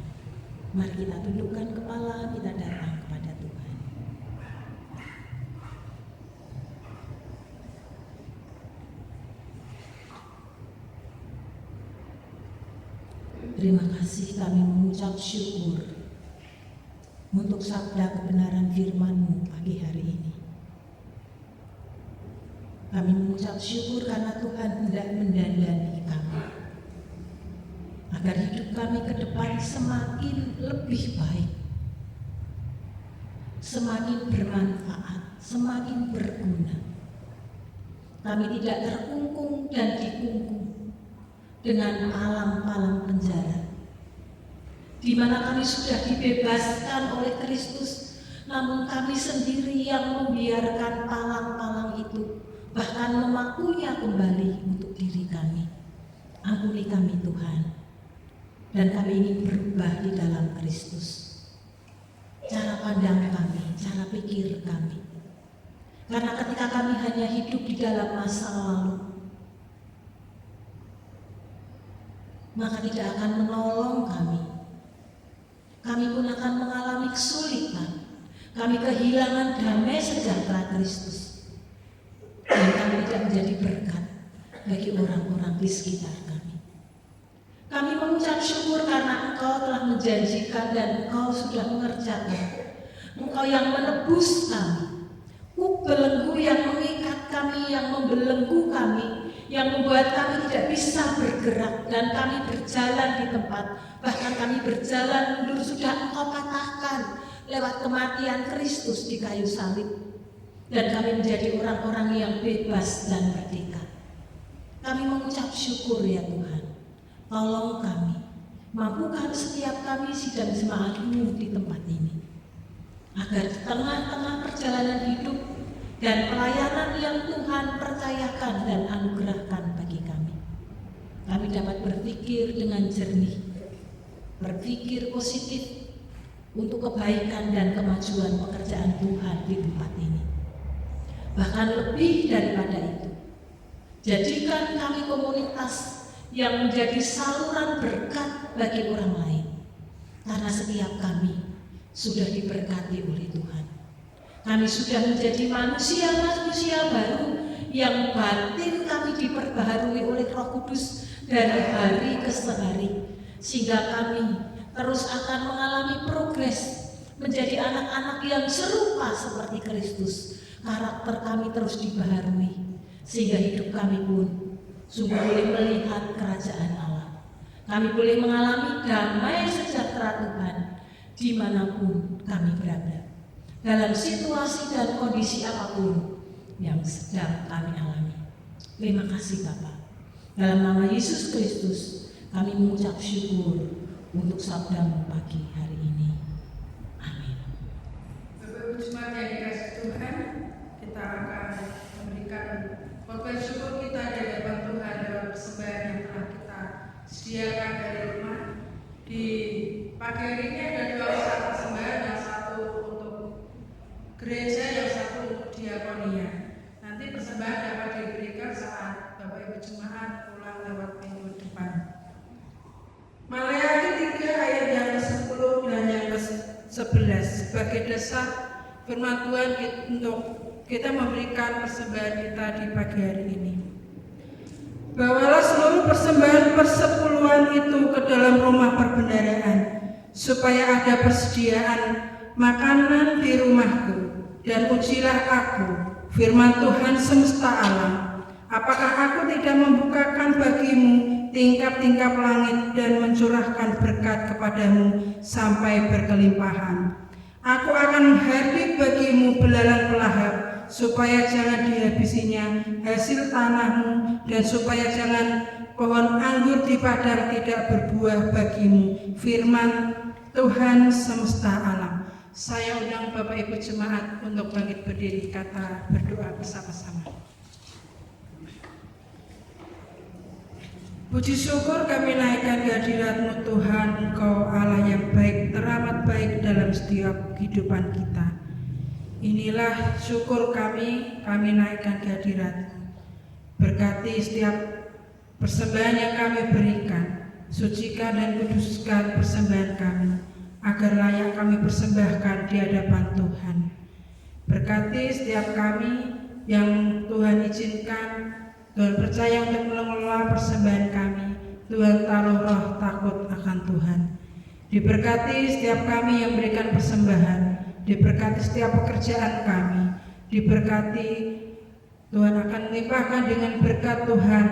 B: Mari kita tundukkan kepala, kita datang kepada Tuhan. Terima kasih, kami mengucap syukur untuk sabda kebenaran firman-Mu pagi hari ini. Kami mengucap syukur karena Tuhan hendak mendandani kami, agar hidup kami ke depan semakin lebih baik, semakin bermanfaat, semakin berguna. Kami tidak terkungkung dan dikungkung dengan palang-palang penjara, di mana kami sudah dibebaskan oleh Kristus, namun kami sendiri yang membiarkan palang-palang itu, bahkan memakunya kembali untuk diri kami. Ampuni kami Tuhan, dan kami ingin berubah di dalam Kristus. Cara pandang kami, cara pikir kami. Karena ketika kami hanya hidup di dalam masa lalu, maka tidak akan menolong kami. Kami pun akan mengalami kesulitan. Kami kehilangan damai sejahtera Kristus. Dan kami tidak menjadi berkat bagi orang-orang di sekitar kami. Kami mengucap syukur karena Engkau telah menjanjikan dan Engkau sudah mengerjakan. Engkau yang menebus kami. Belenggu yang mengikat kami, yang membelenggu kami, yang membuat kami tidak bisa bergerak dan kami berjalan di tempat, bahkan kami berjalan mundur sudah Engkau patahkan lewat kematian Kristus di kayu salib, dan kami menjadi orang-orang yang bebas dan merdeka. Kami mengucap syukur ya Tuhan. Tolong kami, mampukan setiap kami sidang jemaat-Mu di tempat ini, agar di tengah-tengah perjalanan hidup dan pelayanan yang Tuhan percayakan dan anugerahkan bagi kami dapat berpikir dengan jernih, berpikir positif untuk kebaikan dan kemajuan pekerjaan Tuhan di tempat ini. Bahkan lebih daripada itu, jadikan kami komunitas yang menjadi saluran berkat bagi orang lain, karena setiap kami sudah diberkati oleh Tuhan. Kami sudah menjadi manusia-manusia baru yang batin kami diperbaharui oleh Roh Kudus dari hari ke hari, sehingga kami terus akan mengalami progres menjadi anak-anak yang serupa seperti Kristus. Karakter kami terus dibaharui, sehingga hidup kami pun sungguh boleh melihat kerajaan Allah. Kami boleh mengalami damai sejahtera Tuhan dimanapun kami berada, dalam situasi dan kondisi apapun yang sedang kami alami. Terima kasih Bapa. Dalam nama Yesus Kristus kami mengucap syukur untuk sabda-Mu pagi hari ini. Amin.
A: Bapak Ibu Jemaat yang dikasihi Tuhan, kita akan memberikan korban syukur kita di hadapan Tuhan lewat persembahan yang telah kita sediakan dari rumah. Di pagi hari ini ada dua besar persembahan, yang satu untuk gereja, yang satu untuk diakonia. Nanti persembahan dapat diberikan saat Bapak Ibu Jemaat pulang lewat pintu depan. Maleakhi 3 ayat yang ke-10 dan yang ke-11 sebagai dasar firman Tuhan untuk kita memberikan persembahan kita di pagi hari ini. Bawalah seluruh persembahan persepuluhan itu ke dalam rumah perbendaharaan, supaya ada persediaan makanan di rumahku, dan ujilah aku, firman Tuhan semesta alam, apakah aku tidak membukakan bagimu tingkap-tingkap langit dan mencurahkan berkat kepadamu sampai berkelimpahan. Aku akan menghardik bagimu belalang pelahap, supaya jangan dihabisinya hasil tanahmu, dan supaya jangan pohon anggur di padang tidak berbuah bagimu, firman Tuhan semesta alam. Saya undang Bapak Ibu Jemaat untuk bangkit berdiri, kata berdoa bersama-sama. Puji syukur kami naikkan kehadirat-Mu Tuhan, Engkau Allah yang baik, teramat baik dalam setiap kehidupan kita. Inilah syukur kami naikkan kehadirat-Mu. Berkati setiap persembahan yang kami berikan, sucikan dan kuduskan persembahan kami, agar layak kami persembahkan di hadapan Tuhan. Berkati setiap kami yang Tuhan izinkan, Tuhan percaya untuk mengelola persembahan kami. Tuhan taruh roh takut akan Tuhan. Diberkati setiap kami yang memberikan persembahan, diberkati setiap pekerjaan kami, diberkati Tuhan akan melimpahkan dengan berkat Tuhan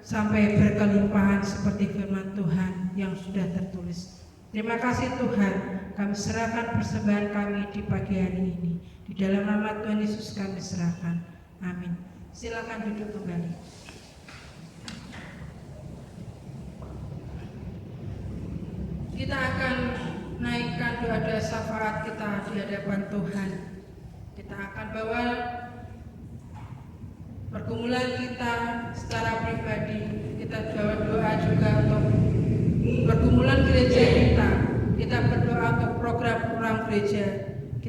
A: sampai berkelimpahan seperti firman Tuhan yang sudah tertulis. Terima kasih Tuhan, kami serahkan persembahan kami di pagi hari ini. Di dalam nama Tuhan Yesus kami serahkan. Amin. Silakan duduk kembali. Kita akan naikkan doa syafaat kita di hadapan Tuhan. Kita akan bawa pergumulan kita secara pribadi. Kita bawa doa juga untuk pergumulan gereja kita. Kita berdoa untuk program-program gereja.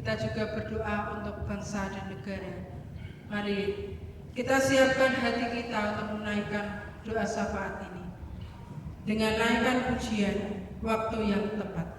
A: kita juga berdoa untuk bangsa dan negara. Mari kita siapkan hati kita untuk menaikkan doa syafaat ini dengan naikkan pujian waktu yang tepat.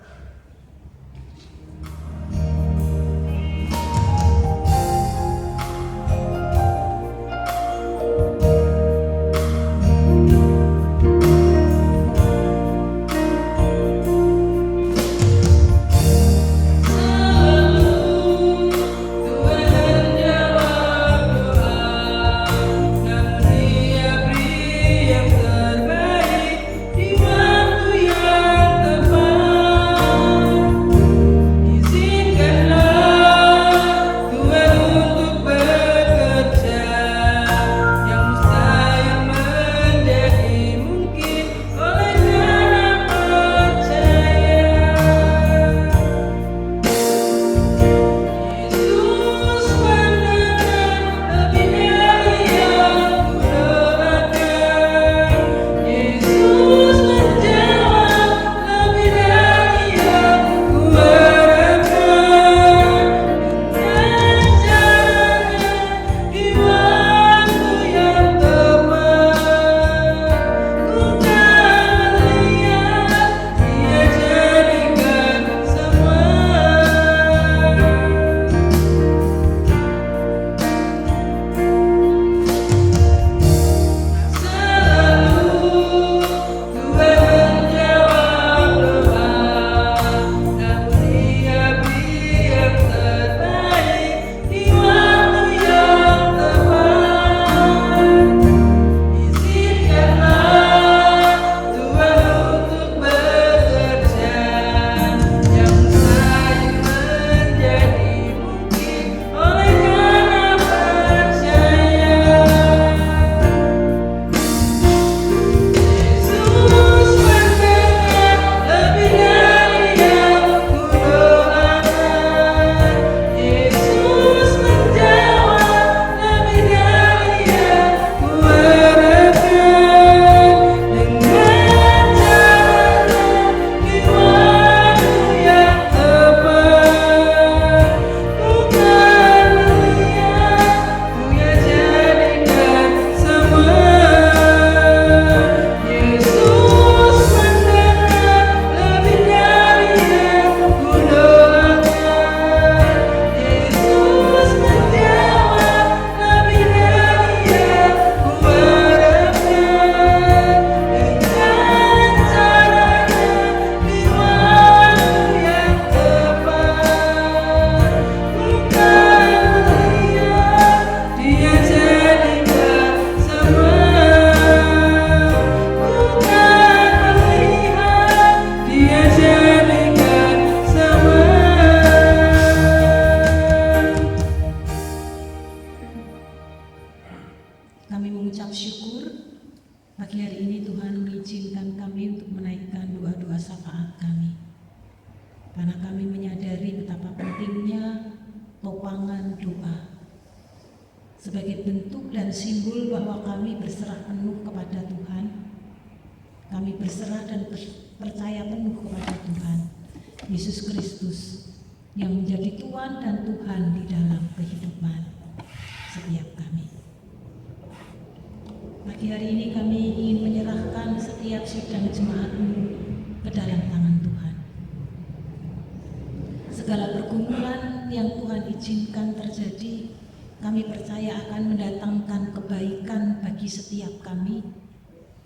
B: Kami mengucap syukur pagi hari ini Tuhan mengizinkan kami untuk menaikkan doa-doa syafaat kami. Karena kami menyadari betapa pentingnya topangan doa sebagai bentuk dan simbol bahwa kami berserah penuh kepada Tuhan. Kami berserah dan percaya penuh kepada Tuhan Yesus Kristus yang menjadi Tuhan dan Tuhan di dalam kehidupan setiap kami. Pagi hari ini kami ingin menyerahkan setiap sidang jemaat-Mu ke dalam tangan Tuhan. Segala pergumulan yang Tuhan izinkan terjadi, kami percaya akan mendatangkan kebaikan bagi setiap kami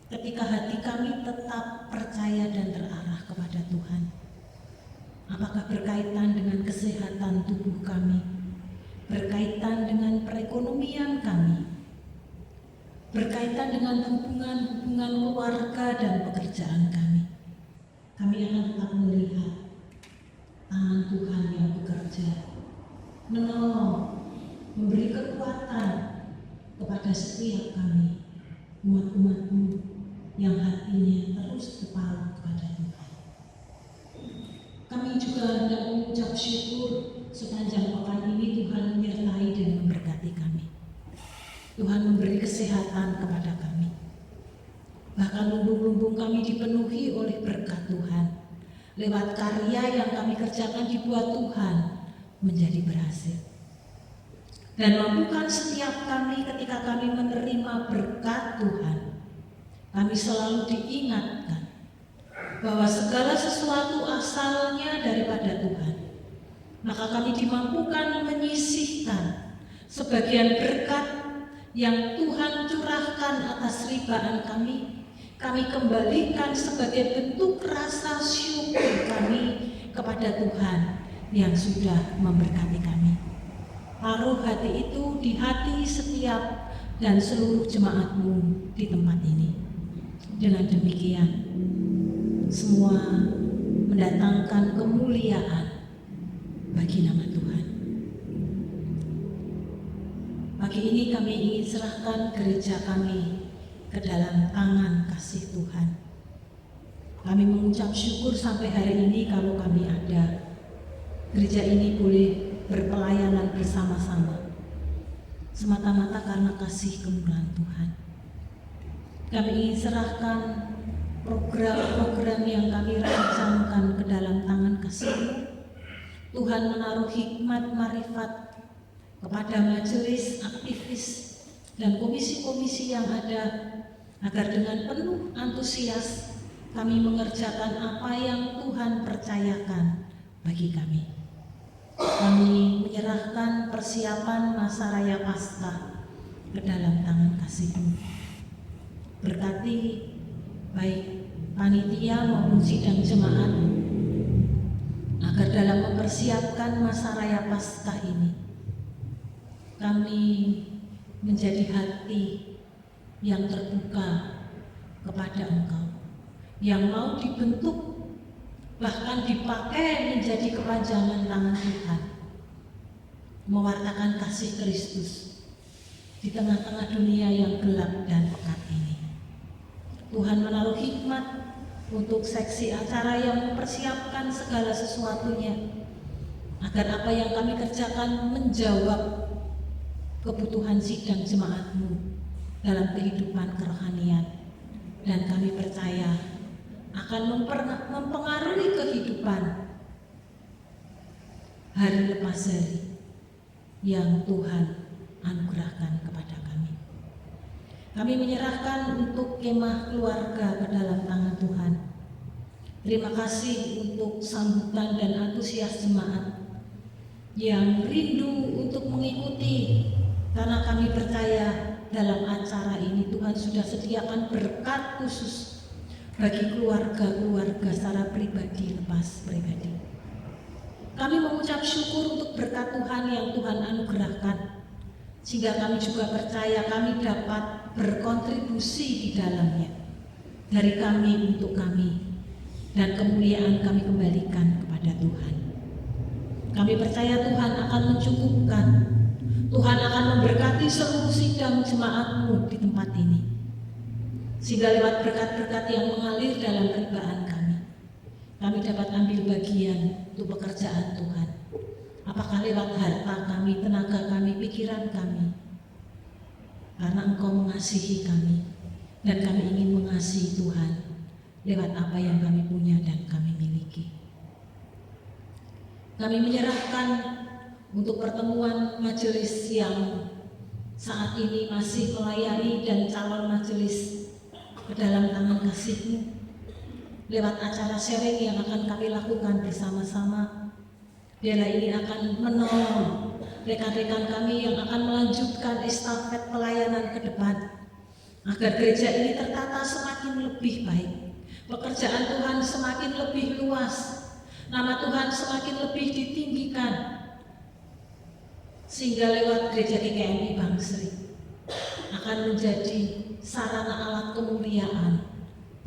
B: ketika hati kami tetap percaya dan terarah kepada Tuhan. Apakah berkaitan dengan kesehatan tubuh kami, berkaitan dengan perekonomian kami, berkaitan dengan hubungan-hubungan keluarga dan pekerjaan kami. Kami akan tetap melihat tangan Tuhan yang bekerja, menolong, memberi kekuatan kepada setiap kami, umat-umat-Mu yang hatinya terus berpaut kepada Tuhan. Kami juga hendak mengucap syukur sepanjang pekan ini Tuhan menyertai dan memberkati kami. Tuhan memberi kesehatan kepada kami. Bahkan lumbung-lumbung kami dipenuhi oleh berkat Tuhan. Lewat karya yang kami kerjakan dibuat Tuhan menjadi berhasil. Dan mampukan setiap kami ketika kami menerima berkat Tuhan, kami selalu diingatkan bahwa segala sesuatu asalnya daripada Tuhan. Maka kami dimampukan menyisihkan sebagian berkat yang Tuhan curahkan atas ribaan kami kembalikan sebagai bentuk rasa syukur kami kepada Tuhan yang sudah memberkati kami. Taruh hati itu di hati setiap dan seluruh jemaatmu di tempat ini. Dengan demikian, semua mendatangkan kemuliaan bagi nama Tuhan. Pagi ini kami ingin serahkan gereja kami ke dalam tangan kasih Tuhan. Kami mengucap syukur sampai hari ini kalau kami ada. Gereja ini boleh berpelayanan bersama-sama semata-mata karena kasih kemurahan Tuhan. Kami ingin serahkan program-program yang kami rancangkan ke dalam tangan kasih-Mu. Tuhan menaruh hikmat marifat kepada majelis, aktivis, dan komisi-komisi yang ada, agar dengan penuh antusias kami mengerjakan apa yang Tuhan percayakan bagi kami. Kami menyerahkan persiapan masa raya Paskah ke dalam tangan kasih-Mu. Berkati baik panitia maupun sidang jemaat, agar dalam mempersiapkan masa raya Paskah ini, kami menjadi hati yang terbuka kepada Engkau, yang mau dibentuk bahkan dipakai menjadi kepanjangan tangan Tuhan, mewartakan kasih Kristus di tengah-tengah dunia yang gelap dan pekat ini. Tuhan menaruh hikmat untuk seksi acara yang mempersiapkan segala sesuatunya, agar apa yang kami kerjakan menjawab kebutuhan sidang jemaat-Mu dalam kehidupan kerohanian, dan kami percaya akan mempengaruhi kehidupan hari lepas hari yang Tuhan anugerahkan kepada kami. Kami menyerahkan untuk kemah keluarga ke dalam tangan Tuhan. Terima kasih untuk sambutan dan antusias jemaat yang rindu untuk mengikuti, karena kami percaya dalam acara ini Tuhan sudah sediakan berkat khusus bagi keluarga-keluarga secara pribadi lepas pribadi. Kami mengucap syukur untuk berkat Tuhan yang Tuhan anugerahkan, sehingga kami juga percaya kami dapat berkontribusi di dalamnya, dari kami untuk kami, dan kemuliaan kami kembalikan kepada Tuhan. Kami percaya Tuhan akan mencukupkan, Tuhan akan memberkati seluruh sidang jemaat-Mu di tempat ini, sehingga lewat berkat-berkat yang mengalir dalam peribaan kami dapat ambil bagian untuk pekerjaan Tuhan. Apakah lewat harta kami, tenaga kami, pikiran kami, karena Engkau mengasihi kami, dan kami ingin mengasihi Tuhan lewat apa yang kami punya dan kami miliki. Kami menyerahkan untuk pertemuan majelis yang saat ini masih melayani dan calon majelis ke dalam tangan kasih-Mu, lewat acara sharing yang akan kami lakukan bersama-sama. Biarlah ini akan menolong rekan-rekan kami yang akan melanjutkan estafet pelayanan ke depan, agar gereja ini tertata semakin lebih baik, pekerjaan Tuhan semakin lebih luas, nama Tuhan semakin lebih ditinggikan, sehingga lewat gereja GKMI Bangsri akan menjadi sarana alat kemuliaan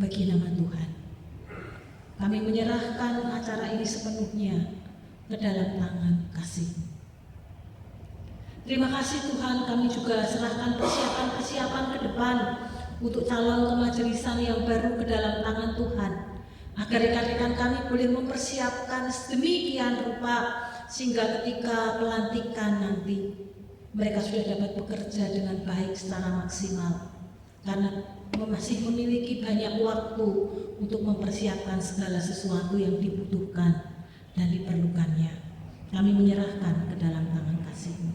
B: bagi nama Tuhan. Kami menyerahkan acara ini sepenuhnya ke dalam tangan kasih. Terima kasih Tuhan, kami juga serahkan persiapan-persiapan ke depan untuk calon kemajelisan yang baru ke dalam tangan Tuhan, agar rekan-rekan kami boleh mempersiapkan sedemikian rupa, sehingga ketika pelantikan nanti mereka sudah dapat bekerja dengan baik secara maksimal, karena masih memiliki banyak waktu untuk mempersiapkan segala sesuatu yang dibutuhkan dan diperlukannya. Kami menyerahkan ke dalam tangan kasih-Mu.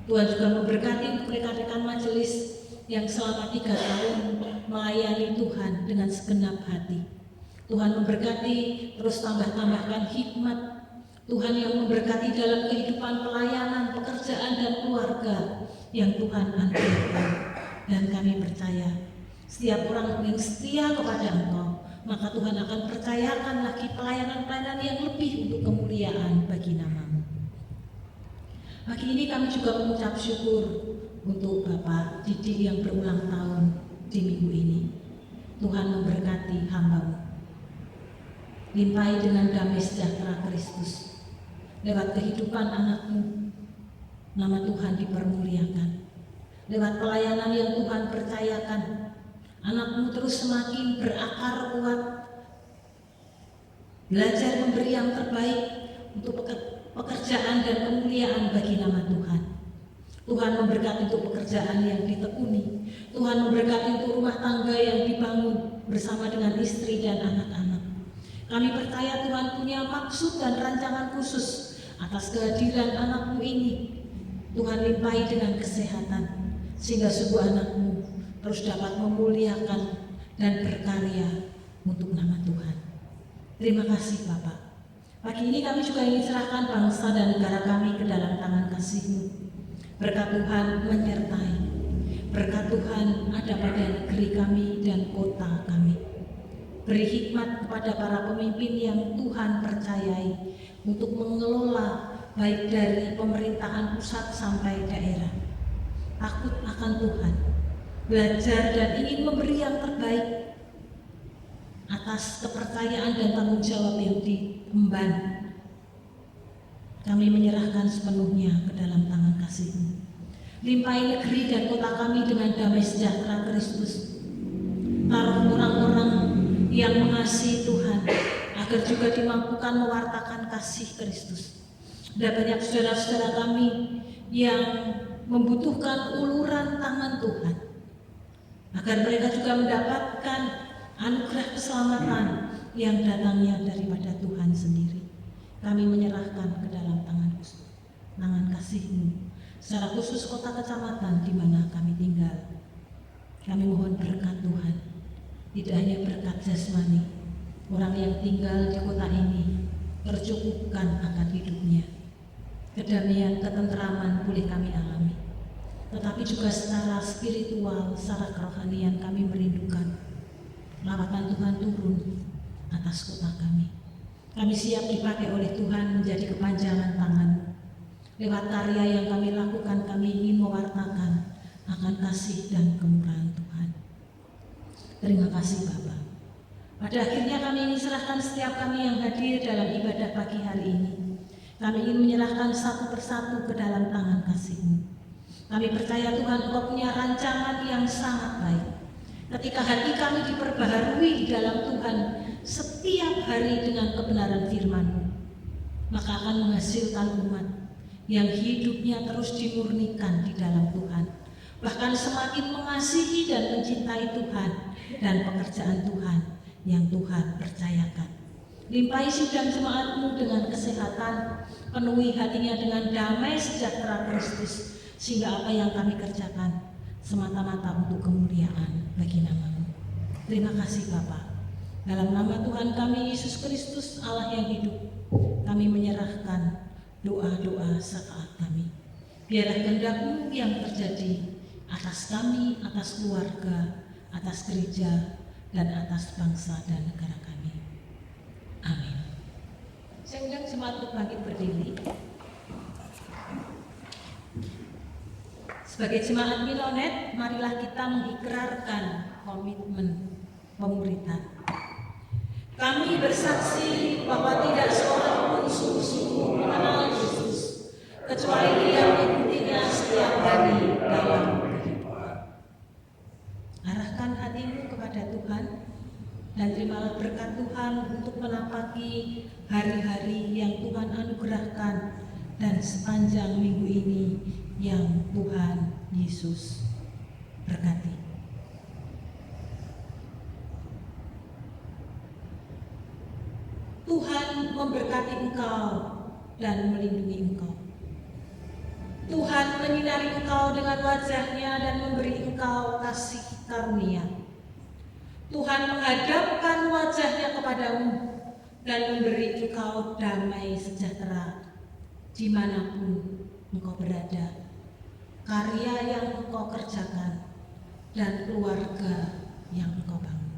B: Tuhan juga memberkati untuk rekan-rekan majelis yang selama 3 tahun melayani Tuhan dengan segenap hati. Tuhan memberkati, terus tambahkan hikmat. Tuhan yang memberkati dalam kehidupan pelayanan, pekerjaan, dan keluarga yang Tuhan anugerahkan. Dan kami percaya, setiap orang yang setia kepada Engkau, maka Tuhan akan percayakan lagi pelayanan-pelayanan yang lebih untuk kemuliaan bagi nama-Mu. Pagi ini kami juga mengucap syukur untuk Bapak Didi yang berulang tahun di minggu ini. Tuhan memberkati hamba-Mu. Limpahi dengan damai sejahtera Kristus. Lewat kehidupan anak-Mu, nama Tuhan dipermuliakan. Lewat pelayanan yang Tuhan percayakan, anak-Mu terus semakin berakar kuat, belajar memberi yang terbaik untuk pekerjaan dan kemuliaan bagi nama Tuhan. Tuhan memberkati untuk pekerjaan yang ditekuni. Tuhan memberkati untuk rumah tangga yang dibangun bersama dengan istri dan anak-anak. Kami percaya Tuhan punya maksud dan rancangan khusus atas kehadiran anak-Mu ini. Tuhan limpahi dengan kesehatan, sehingga sebuah anak-Mu terus dapat memuliakan dan berkarya untuk nama Tuhan. Terima kasih Bapak. Pagi ini kami juga ingin serahkan bangsa dan negara kami ke dalam tangan kasih-Mu. Berkat Tuhan menyertai. Berkat Tuhan ada pada negeri kami dan kota kami. Beri hikmat kepada para pemimpin yang Tuhan percayai untuk mengelola baik dari pemerintahan pusat sampai daerah. Takut akan Tuhan, belajar dan ingin memberi yang terbaik atas kepercayaan dan tanggung jawab yang diemban. Kami menyerahkan sepenuhnya ke dalam tangan kasih-Mu. Limpahi negeri dan kota kami dengan damai sejahtera Kristus. Taruh orang-orang yang mengasihi Tuhan agar juga dimampukan mewartakan kasih Kristus. Ada banyak saudara-saudara kami yang membutuhkan uluran tangan Tuhan, agar mereka juga mendapatkan anugerah keselamatan yang datangnya daripada Tuhan sendiri. Kami menyerahkan ke dalam tangan kasih-Mu, secara khusus kota kecamatan di mana kami tinggal. Kami mohon berkat Tuhan, tidak hanya berkat jasmani, orang yang tinggal di kota ini tercukupkan akan hidupnya. Kedamaian, ketenteraman boleh kami alami, tetapi juga secara spiritual, secara kerohanian kami merindukan lawatan Tuhan turun atas kota kami. Kami siap dipakai oleh Tuhan menjadi kepanjangan tangan. Lewat karya yang kami lakukan, kami ingin mewartakan akan kasih dan kemurahan Tuhan. Terima kasih Bapak. Pada akhirnya kami ingin serahkan setiap kami yang hadir dalam ibadah pagi hari ini. Kami ingin menyerahkan satu persatu ke dalam tangan kasih-Mu. Kami percaya Tuhan Engkau punya rancangan yang sangat baik. Ketika hati kami diperbaharui di dalam Tuhan setiap hari dengan kebenaran firman-Mu, maka akan menghasilkan umat yang hidupnya terus dimurnikan di dalam Tuhan, bahkan semakin mengasihi dan mencintai Tuhan dan pekerjaan Tuhan yang Tuhan percayakan. Limpahi sidang jemaat-Mu dengan kesehatan, penuhi hatinya dengan damai sejahtera Kristus, sehingga apa yang kami kerjakan semata-mata untuk kemuliaan bagi nama-Mu. Terima kasih Bapa. Dalam nama Tuhan kami Yesus Kristus Allah yang hidup, kami menyerahkan doa-doa syafaat kami. Biarlah kehendak-Mu yang terjadi atas kami, atas keluarga, atas gereja, dan atas bangsa dan negara kami. Amin. Saya undang jemaat untuk bangkit berdiri. Sebagai jemaat Milonet, marilah kita mengikrarkan komitmen pemuritan. Kami bersaksi bahwa tidak seorang pun sungguh-sungguh mengenal Yesus, kecuali Dia mengikutinya setiap hari dalam kehidupan. Arahkan hatimu kepada Tuhan dan terimalah berkat Tuhan untuk menapaki hari-hari yang Tuhan anugerahkan dan sepanjang minggu ini yang Tuhan Yesus berkati. Tuhan memberkati engkau dan melindungi engkau. Tuhan menyinari engkau dengan wajah-Nya dan memberi engkau kasih karunia. Tuhan menghadapkan wajah-Nya kepadamu dan memberi engkau damai sejahtera dimanapun engkau berada. Karya yang engkau kerjakan dan keluarga yang engkau bangun.